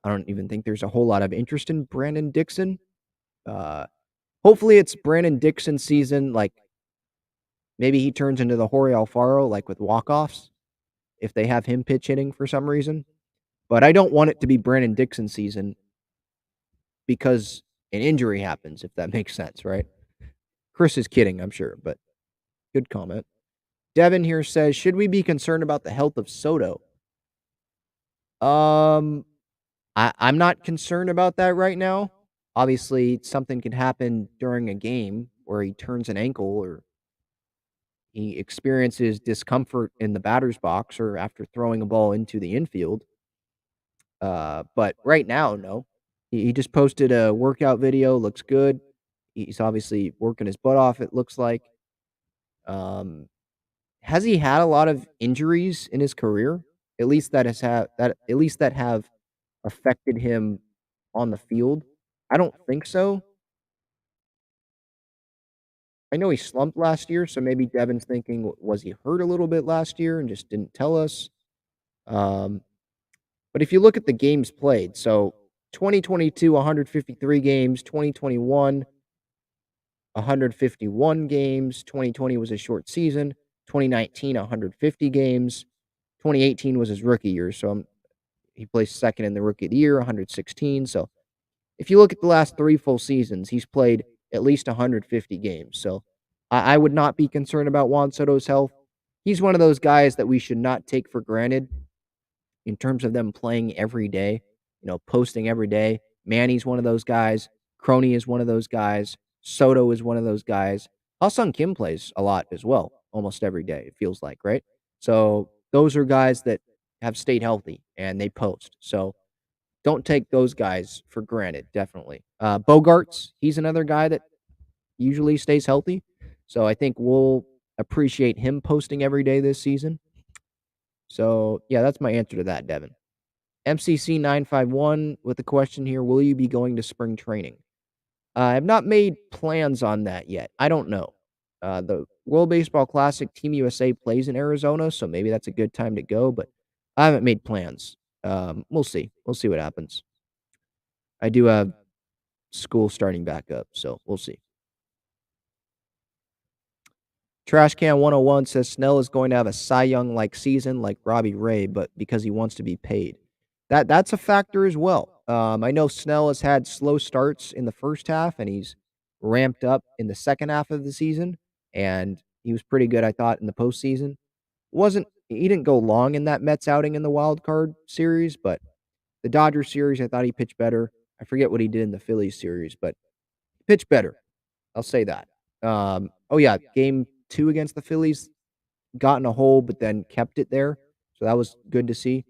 Speaker 2: I don't even think there's a whole lot of interest in Brandon Dixon. Hopefully it's Brandon Dixon season, like maybe he turns into the Jorge Alfaro, like with walk-offs, if they have him pitch hitting for some reason. But I don't want it to be Brandon Dixon season because an injury happens, if that makes sense, right? Chris is kidding, I'm sure, but good comment. Devin here says, should we be concerned about the health of Soto? I'm not concerned about that right now. Obviously, something could happen during a game where he turns an ankle or he experiences discomfort in the batter's box or after throwing a ball into the infield. But right now, no. He just posted a workout video, looks good. He's obviously working his butt off, it looks like. Has he had a lot of injuries in his career? At least that have affected him on the field? I don't think so. I know he slumped last year, so maybe Devin's thinking, was he hurt a little bit last year and just didn't tell us? Um, but if you look at the games played, so 2022, 153 games, 2021, 151 games, 2020 was a short season, 2019, 150 games, 2018 was his rookie year, so he placed second in the rookie of the year, 116. So if you look at the last 3 full seasons, he's played at least 150 games. So I would not be concerned about Juan Soto's health. He's one of those guys that we should not take for granted in terms of them playing every day, posting every day. Manny's one of those guys. Crony is one of those guys. Soto is one of those guys. Ha-Sung Kim plays a lot as well, almost every day, it feels like, right? So those are guys that have stayed healthy and they post. So don't take those guys for granted, definitely. Bogarts, he's another guy that usually stays healthy. So I think we'll appreciate him posting every day this season. So, yeah, that's my answer to that, Devin. MCC951 with a question here. Will you be going to spring training? I have not made plans on that yet. I don't know. The World Baseball Classic Team USA plays in Arizona, so maybe that's a good time to go, but I haven't made plans. We'll see. We'll see what happens. I do have school starting back up, so we'll see. Trashcan 101 says Snell is going to have a Cy Young-like season like Robbie Ray, but because he wants to be paid. That's a factor as well. I know Snell has had slow starts in the first half, and he's ramped up in the second half of the season, and he was pretty good, I thought, in the postseason. He didn't go long in that Mets outing in the wild card series, but the Dodgers series, I thought he pitched better. I forget what he did in the Phillies series, but he pitched better. I'll say that. Game 2 against the Phillies, got in a hole, but then kept it there. So that was good to see.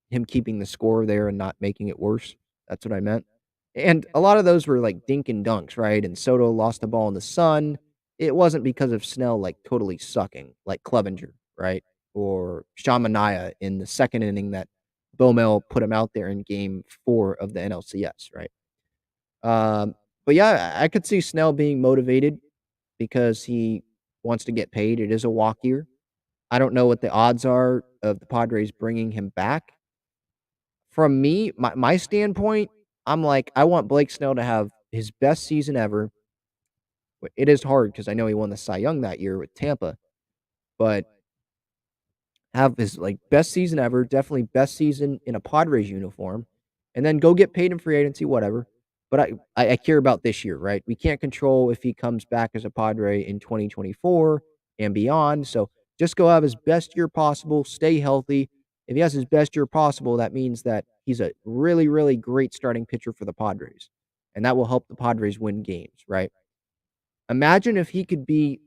Speaker 2: Him keeping the score there and not making it worse. That's what I meant. And a lot of those were like dink and dunks, right? And Soto lost the ball in the sun. It wasn't because of Snell like totally sucking, like Clevenger, right? Or Shamanaya in the second inning that Bomel put him out there in game 4 of the NLCS, right? But yeah, I could see Snell being motivated because he wants to get paid. It is a walk year. I don't know what the odds are of the Padres bringing him back. From me, my standpoint, I'm like, I want Blake Snell to have his best season ever. It is hard because I know he won the Cy Young that year with Tampa, but have his best season ever, definitely best season in a Padres uniform, and then go get paid in free agency, whatever. But I care about this year, right? We can't control if he comes back as a Padre in 2024 and beyond. So just go have his best year possible, stay healthy. If he has his best year possible, that means that he's a really, really great starting pitcher for the Padres. And that will help the Padres win games, right? Imagine if he could be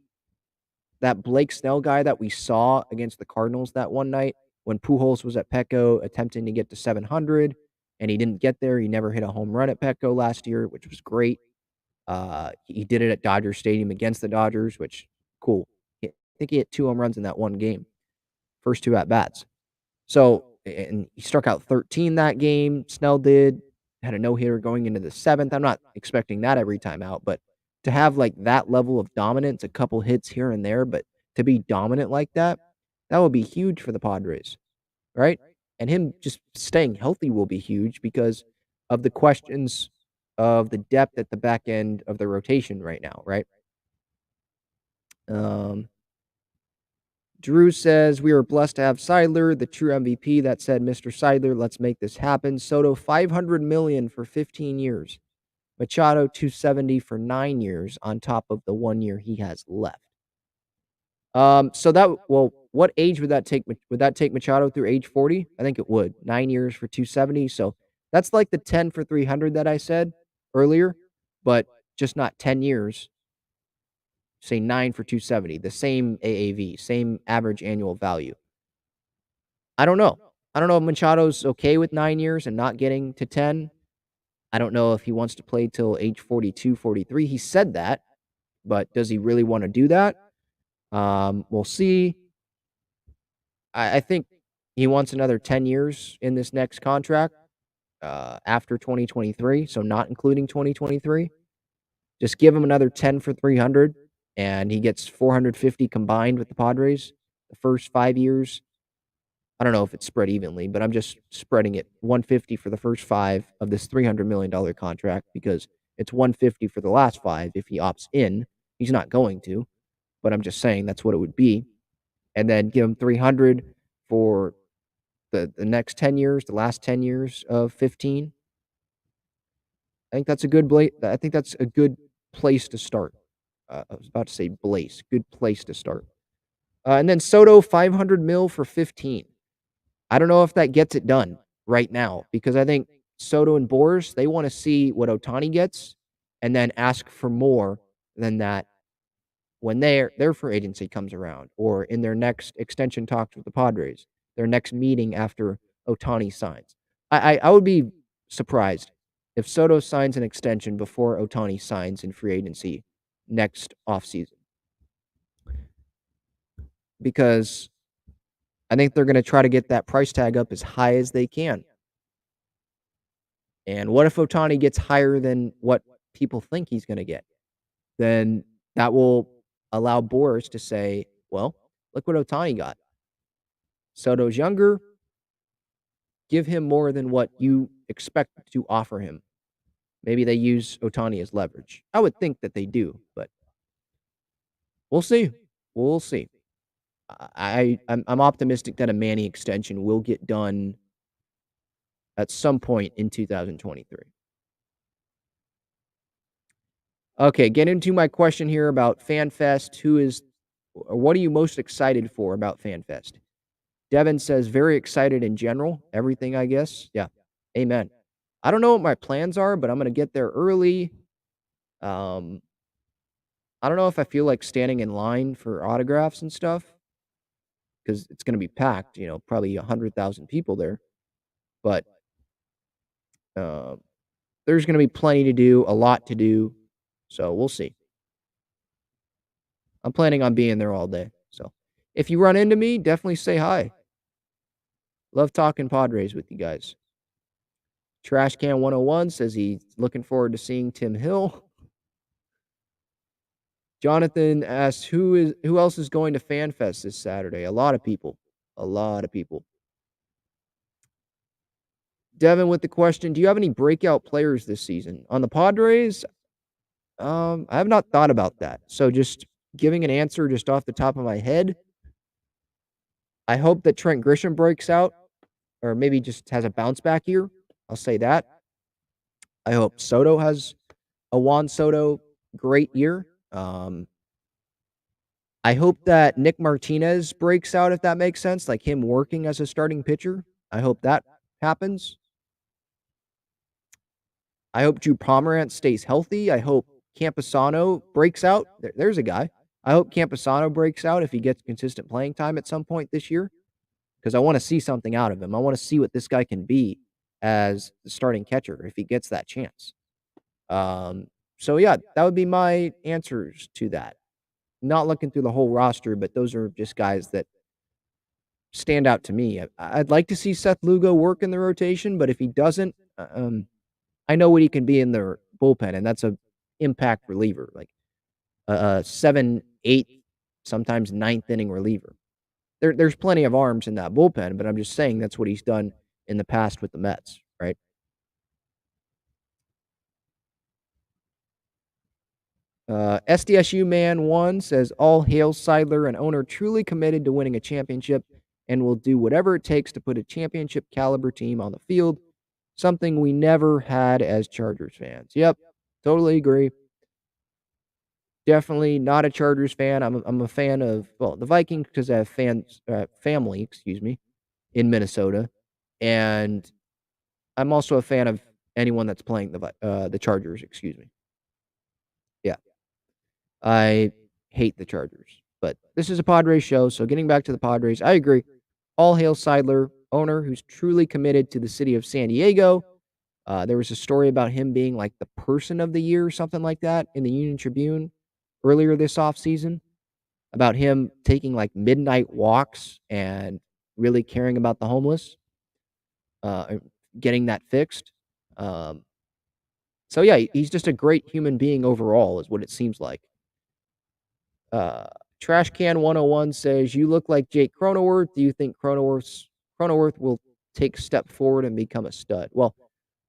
Speaker 2: that Blake Snell guy that we saw against the Cardinals that one night when Pujols was at Petco attempting to get to 700 and he didn't get there. He never hit a home run at Petco last year, which was great. He did it at Dodger Stadium against the Dodgers, which cool. I think he hit 2 home runs in that one game. First 2 at-bats. So, and he struck out 13 that game. Snell did, had a no-hitter going into the 7th. I'm not expecting that every time out, but to have like that level of dominance, a couple hits here and there, but to be dominant like that would be huge for the Padres, right? And him just staying healthy will be huge because of the questions of the depth at the back end of the rotation right now, right? Drew says, we are blessed to have Seidler, the true MVP. That said, Mr. Seidler, let's make this happen. Soto, $500 million for 15 years. Machado, $270 for 9 years on top of the 1 year he has left. So that, well, what age would that take? Would that take Machado through age 40? I think it would. 9 years for 270. So that's like the 10 for 300 that I said earlier, but just not 10 years. Say 9 for 270, the same AAV, same average annual value. I don't know. I don't know if Machado's okay with 9 years and not getting to 10. I don't know if he wants to play till age 42, 43. He said that, but does he really want to do that? We'll see. I think he wants another 10 years in this next contract after 2023, so not including 2023. Just give him another 10 for 300, and he gets 450 combined with the Padres the first 5 years. I don't know if it's spread evenly, but I'm just spreading it 150 for the first 5 of this $300 million contract because it's 150 for the last 5 if he opts in. He's not going to, but I'm just saying that's what it would be. And then give him 300 for the next 10 years, the last 10 years of 15. I think that's a good place to start. I was about to say Blaze. Good place to start. And then Soto, $500 million for 15. I don't know if that gets it done right now because I think Soto and Boers, they want to see what Ohtani gets and then ask for more than that when their free agency comes around or in their next extension talks with the Padres, their next meeting after Ohtani signs. I would be surprised if Soto signs an extension before Ohtani signs in free agency next offseason. Because I think they're going to try to get that price tag up as high as they can. And what if Ohtani gets higher than what people think he's going to get? Then that will allow Boras to say, well, look what Ohtani got. Soto's younger. Give him more than what you expect to offer him. Maybe they use Ohtani as leverage. I would think that they do, but we'll see. We'll see. I'm optimistic that a Manny extension will get done at some point in 2023. Okay, get into my question here about FanFest. What are you most excited for about FanFest? Devin says, very excited in general. Everything, I guess. Yeah. Amen. I don't know what my plans are, but I'm going to get there early. I don't know if I feel like standing in line for autographs and stuff because it's going to be packed, probably 100,000 people there. But there's going to be plenty to do, a lot to do. So we'll see. I'm planning on being there all day. So if you run into me, definitely say hi. Love talking Padres with you guys. Trashcan 101 says he's looking forward to seeing Tim Hill. Jonathan asks, who else is going to FanFest this Saturday? A lot of people. Devin with the question, do you have any breakout players this season? On the Padres, I have not thought about that. So just giving an answer just off the top of my head, I hope that Trent Grisham breaks out or maybe just has a bounce back year. I'll say that. I hope Soto has a Juan Soto great year. I hope that Nick Martinez breaks out, if that makes sense, like him working as a starting pitcher. I hope that happens. I hope Drew Pomerantz stays healthy. I hope Campusano breaks out. There's a guy. I hope Campusano breaks out if he gets consistent playing time at some point this year because I want to see something out of him. I want to see what this guy can be as the starting catcher if he gets that chance. So, yeah, that would be my answers to that. Not looking through the whole roster, but those are just guys that stand out to me. I'd like to see Seth Lugo work in the rotation, but if he doesn't, I know what he can be in the bullpen, and that's a impact reliever, like a 7, 8, sometimes ninth inning reliever. There's plenty of arms in that bullpen, but I'm just saying that's what he's done in the past with the Mets, right? SDSU Man 1 says, all hail Seidler, an owner truly committed to winning a championship and will do whatever it takes to put a championship caliber team on the field, something we never had as Chargers fans. Yep, totally agree. Definitely not a Chargers fan. I'm a fan of, well, the Vikings because I have family, in Minnesota, and I'm also a fan of anyone that's playing the Chargers, Yeah. I hate the Chargers, but this is a Padres show, so getting back to the Padres, I agree. All hail Seidler, owner who's truly committed to the city of San Diego. There was a story about him being like the person of the year or something like that in the Union Tribune earlier this offseason, about him taking like midnight walks and really caring about the homeless, getting that fixed. So yeah, he's just a great human being overall, is what it seems like. Trash Can 101 says, you look like Jake Cronenworth. Do you think Cronenworth will take a step forward and become a stud? Well,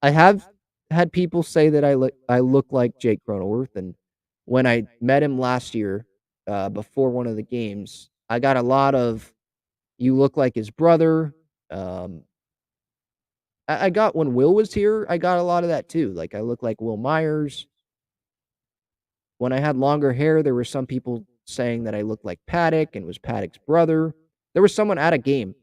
Speaker 2: I have had people say that I look like Jake Cronenworth, and when I met him last year, before one of the games, I got a lot of, you look like his brother. I got, when Will was here, I got a lot of that too. Like, I look like Will Myers. When I had longer hair, there were some people saying that I looked like Paddock and was Paddock's brother. There was someone at a game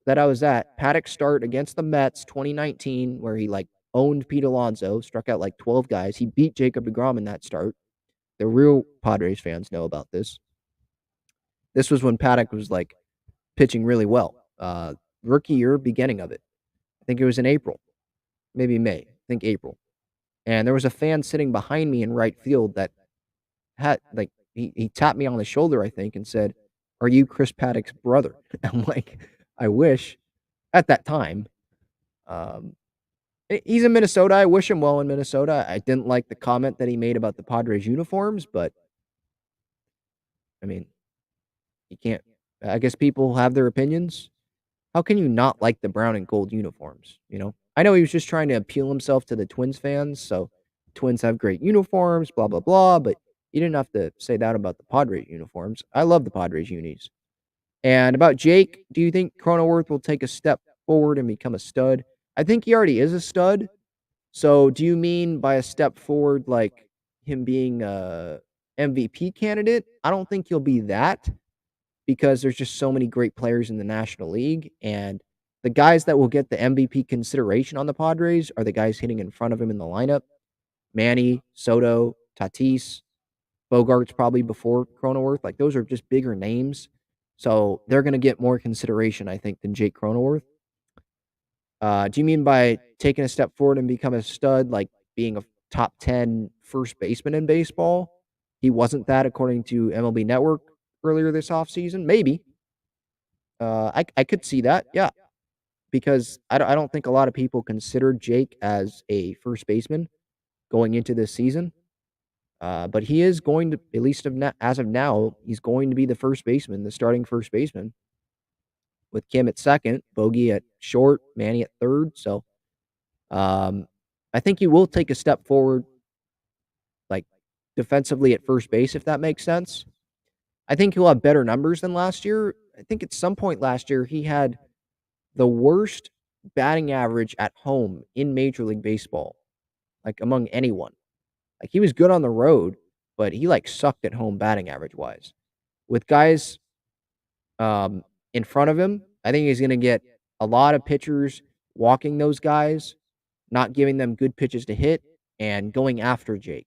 Speaker 2: that I was at, Paddock start against the Mets 2019, where he like owned Pete Alonso, struck out like 12 guys. He beat Jacob deGrom in that start. The real Padres fans know about this. This was when Paddock was like pitching really well. Rookie year, beginning of it. I think it was in April, maybe May. I think April. And there was a fan sitting behind me in right field that had like, he tapped me on the shoulder, I think, and said, "Are you Chris Paddock's brother?" I'm like, I wish at that time. He's in Minnesota. I wish him well in Minnesota. I didn't like the comment that he made about the Padres uniforms, but I mean, you can't. I guess people have their opinions. How can you not like the brown and gold uniforms? I know he was just trying to appeal himself to the Twins fans, so Twins have great uniforms, blah blah blah. But you didn't have to say that about the Padres uniforms. I love the Padres unis. And about Jake, do you think Cronenworth will take a step forward and become a stud? I think he already is a stud. So do you mean by a step forward like him being a MVP candidate? I don't think he'll be that, because there's just so many great players in the National League, and the guys that will get the MVP consideration on the Padres are the guys hitting in front of him in the lineup. Manny, Soto, Tatis, Bogart's probably before Cronenworth. Like, those are just bigger names. So they're going to get more consideration, I think, than Jake Cronenworth. Do you mean by taking a step forward and become a stud, like being a top 10 first baseman in baseball? He wasn't that, according to MLB Network earlier this offseason. Maybe. I could see that, yeah, because I don't think a lot of people considered Jake as a first baseman going into this season. But he is going to, at least as of now, he's going to be the first baseman, the starting first baseman, with Kim at second, Bogey at short, Manny at third. So I think he will take a step forward, like defensively at first base, if that makes sense. I think he'll have better numbers than last year. I think at some point last year, he had the worst batting average at home in Major League Baseball, like among anyone. Like, he was good on the road, but he like sucked at home batting average wise. With guys in front of him, I think he's going to get a lot of pitchers walking those guys, not giving them good pitches to hit, and going after Jake.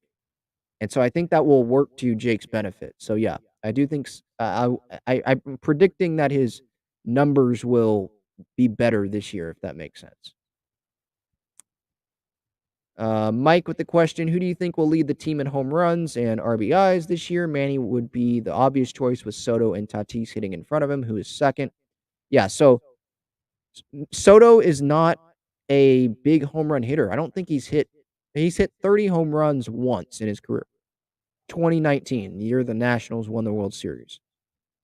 Speaker 2: And so I think that will work to Jake's benefit. So yeah, I do think I'm predicting that his numbers will be better this year, if that makes sense. Mike with the question, who do you think will lead the team in home runs and RBIs this year? Manny would be the obvious choice, with Soto and Tatis hitting in front of him. Who is second? Yeah, so Soto is not a big home run hitter. I don't think he's hit 30 home runs once in his career. 2019, the year the Nationals won the World Series.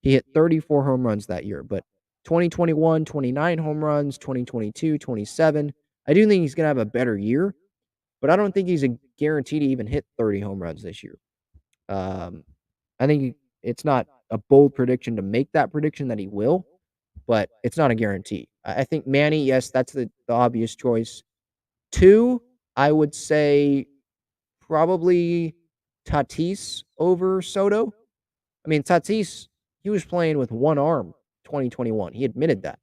Speaker 2: He hit 34 home runs that year, but 2021, 29 home runs, 2022, 27. I do think he's going to have a better year, but I don't think he's a guarantee to even hit 30 home runs this year. I think it's not a bold prediction to make that prediction that he will, but it's not a guarantee. I think Manny, yes, that's the obvious choice. 2, I would say probably Tatis over Soto. I mean, Tatis, he was playing with one arm 2021. He admitted that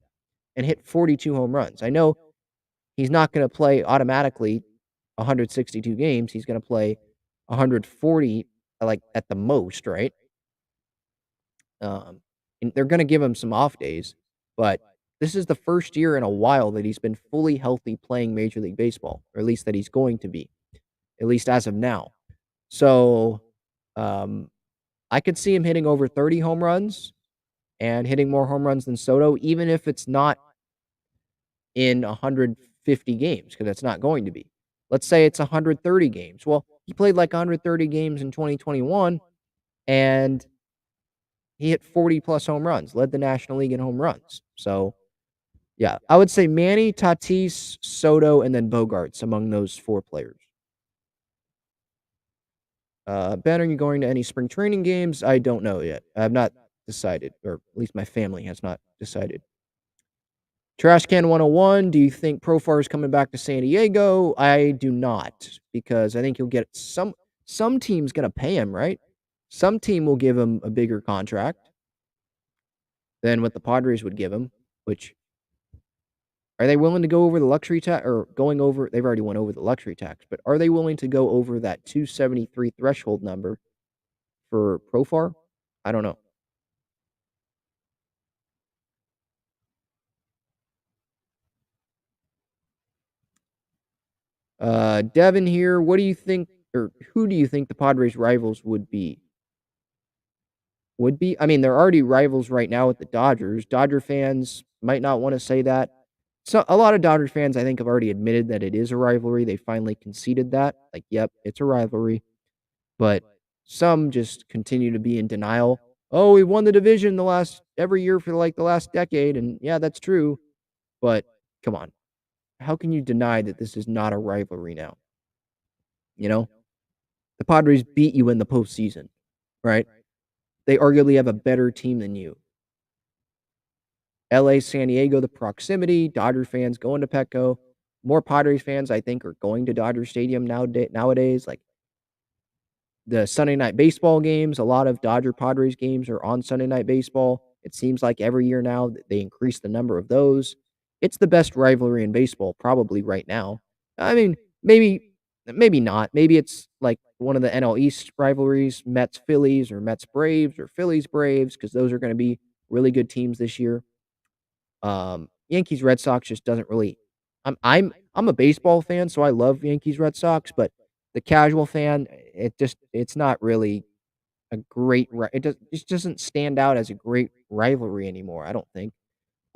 Speaker 2: and hit 42 home runs. I know he's not going to play automatically 162 games. He's going to play 140, like at the most, right? And they're going to give him some off days, but this is the first year in a while that he's been fully healthy playing Major League Baseball, or at least that he's going to be, at least as of now. So, I could see him hitting over 30 home runs and hitting more home runs than Soto, even if it's not in 150 games, because it's not going to be. Let's say it's 130 games. Well, he played like 130 games in 2021, and he hit 40 plus home runs, led the National League in home runs. So, yeah, I would say Manny, Tatis, Soto, and then Bogarts among those 4 players. Ben, are you going to any spring training games? I don't know yet. I have not decided, or at least my family has not decided. Trash Can 101, do you think Profar is coming back to San Diego? I do not, because I think he'll get some team's going to pay him, right? Some team will give him a bigger contract than what the Padres would give him, which are they willing to go over the luxury tax, or going over? They've already went over the luxury tax, but are they willing to go over that 273 threshold number for Profar? I don't know. Devin here, what do you think, or who do you think the Padres' rivals would be? I mean, they're already rivals right now with the Dodgers. Dodger fans might not want to say that. So a lot of Dodger fans, I think, have already admitted that it is a rivalry. They finally conceded that. Like, yep, it's a rivalry. But some just continue to be in denial. Oh, we won the division every year for like the last decade, and yeah, that's true. But come on, how can you deny that this is not a rivalry now? You know, the Padres beat you in the postseason, right? They arguably have a better team than you. LA, San Diego, the proximity, Dodger fans going to Petco. More Padres fans, I think, are going to Dodger Stadium nowadays. Like the Sunday night baseball games, a lot of Dodger Padres games are on Sunday night baseball. It seems like every year now that they increase the number of those. It's the best rivalry in baseball, probably right now. I mean, maybe not. Maybe it's like one of the NL East rivalries, Mets Phillies or Mets Braves or Phillies Braves, because those are going to be really good teams this year. Yankees Red Sox just doesn't really. I'm a baseball fan, so I love Yankees Red Sox, but the casual fan, it's not really a great. It just doesn't stand out as a great rivalry anymore. I don't think.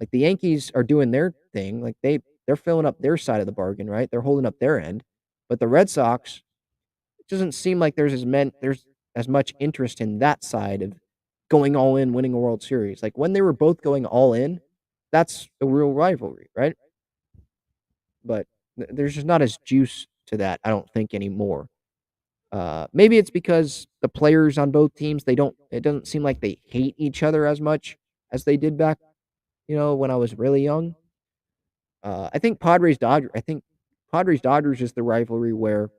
Speaker 2: Like the Yankees are doing their thing, like they're filling up their side of the bargain, right? They're holding up their end, but the Red Sox, it doesn't seem like there's as much interest in that side of going all in, winning a World Series. Like when they were both going all in, that's a real rivalry, right? But there's just not as juice to that, I don't think, anymore. Maybe it's because the players on both teams, it doesn't seem like they hate each other as much as they did back, when I was really young. I think Padres Dodgers is the rivalry where,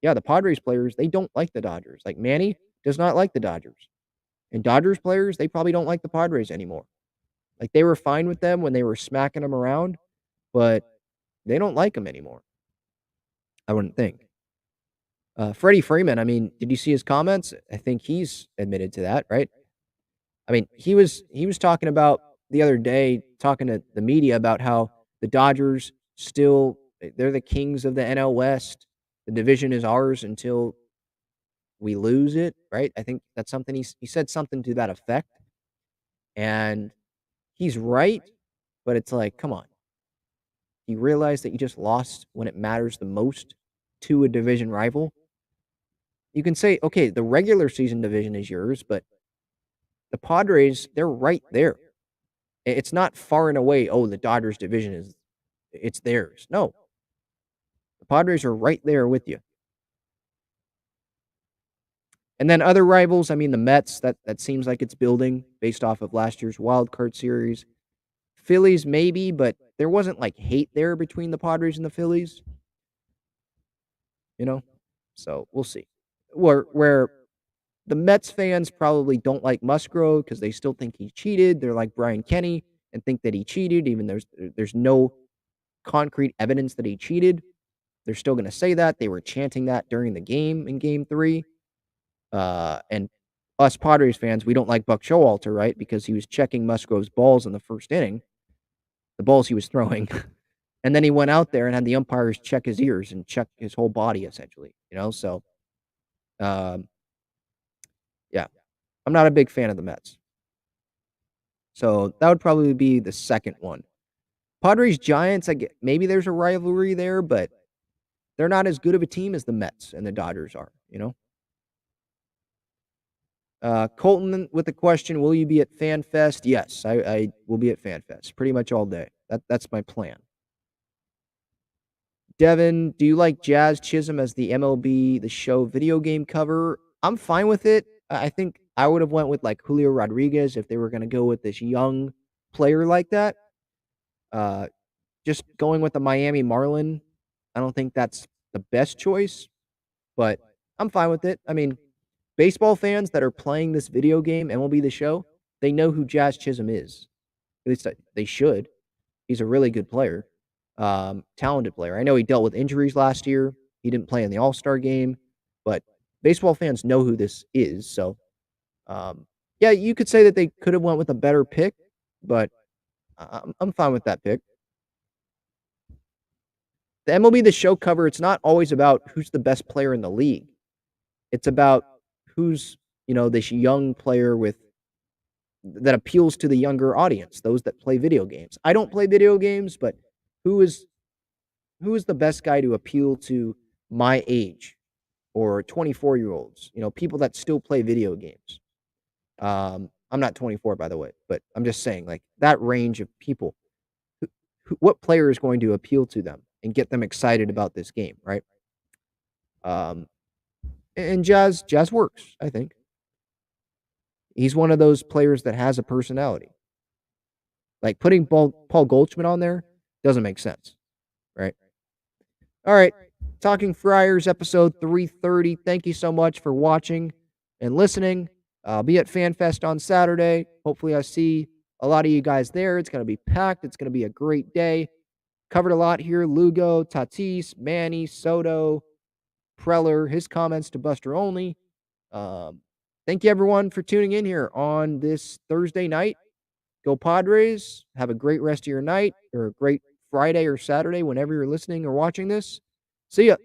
Speaker 2: yeah, the Padres players, they don't like the Dodgers. Like Manny does not like the Dodgers. And Dodgers players, they probably don't like the Padres anymore. Like they were fine with them when they were smacking them around, but they don't like them anymore. I wouldn't think. Freddie Freeman, I mean, did you see his comments? I think he's admitted to that, right? I mean, he was talking about the other day, talking to the media about how the Dodgers they're the kings of the NL West. The division is ours until we lose it, right? I think that's something he said something to that effect. And he's right, but it's like, come on. Do you realize that you just lost when it matters the most to a division rival? You can say, okay, the regular season division is yours, but the Padres, they're right there. It's not far and away, oh, the Dodgers division it's theirs. No. The Padres are right there with you. And then other rivals, I mean, the Mets, that seems like it's building based off of last year's wild card series. Phillies, maybe, but there wasn't like hate there between the Padres and the Phillies. So we'll see. Where the Mets fans probably don't like Musgrove because they still think he cheated. They're like Brian Kenny and think that he cheated, even there's no concrete evidence that he cheated. They're still going to say that. They were chanting that during the game in Game 3. And us Padres fans, we don't like Buck Showalter, right? Because he was checking Musgrove's balls in the first inning, the balls he was throwing. And then he went out there and had the umpires check his ears and check his whole body, essentially. So, yeah, I'm not a big fan of the Mets. So that would probably be the second one. Padres Giants, I get maybe there's a rivalry there, but they're not as good of a team as the Mets and the Dodgers are. Colton with the question, will you be at FanFest? Yes, I will be at FanFest pretty much all day. That's my plan. Devin, do you like Jazz Chisholm as the MLB The Show video game cover? I'm fine with it. I think I would have went with like Julio Rodriguez if they were going to go with this young player like that. Just going with the Miami Marlin, I don't think that's the best choice, but I'm fine with it. I mean, baseball fans that are playing this video game, MLB The Show, they know who Jazz Chisholm is. At least they should. He's a really good player, talented player. I know he dealt with injuries last year. He didn't play in the All-Star game, but baseball fans know who this is. So, yeah, you could say that they could have went with a better pick, but I'm fine with that pick. The MLB The Show cover, it's not always about who's the best player in the league. It's about who's, this young player that appeals to the younger audience, those that play video games. I don't play video games, but who is the best guy to appeal to my age or 24-year-olds, people that still play video games. I'm not 24, by the way, but I'm just saying, like, that range of people. What player is going to appeal to them and get them excited about this game, right? And Jazz works, I think. He's one of those players that has a personality. Like, putting Paul Goldschmidt on there doesn't make sense, right? All right, Talking Friars, episode 330. Thank you so much for watching and listening. I'll be at FanFest on Saturday. Hopefully I see a lot of you guys there. It's going to be packed. It's going to be a great day. Covered a lot here. Lugo, Tatis, Manny, Soto, Preller, his comments to Buster Olney. Thank you, everyone, for tuning in here on this Thursday night. Go Padres. Have a great rest of your night, or a great Friday or Saturday, whenever you're listening or watching this. See ya.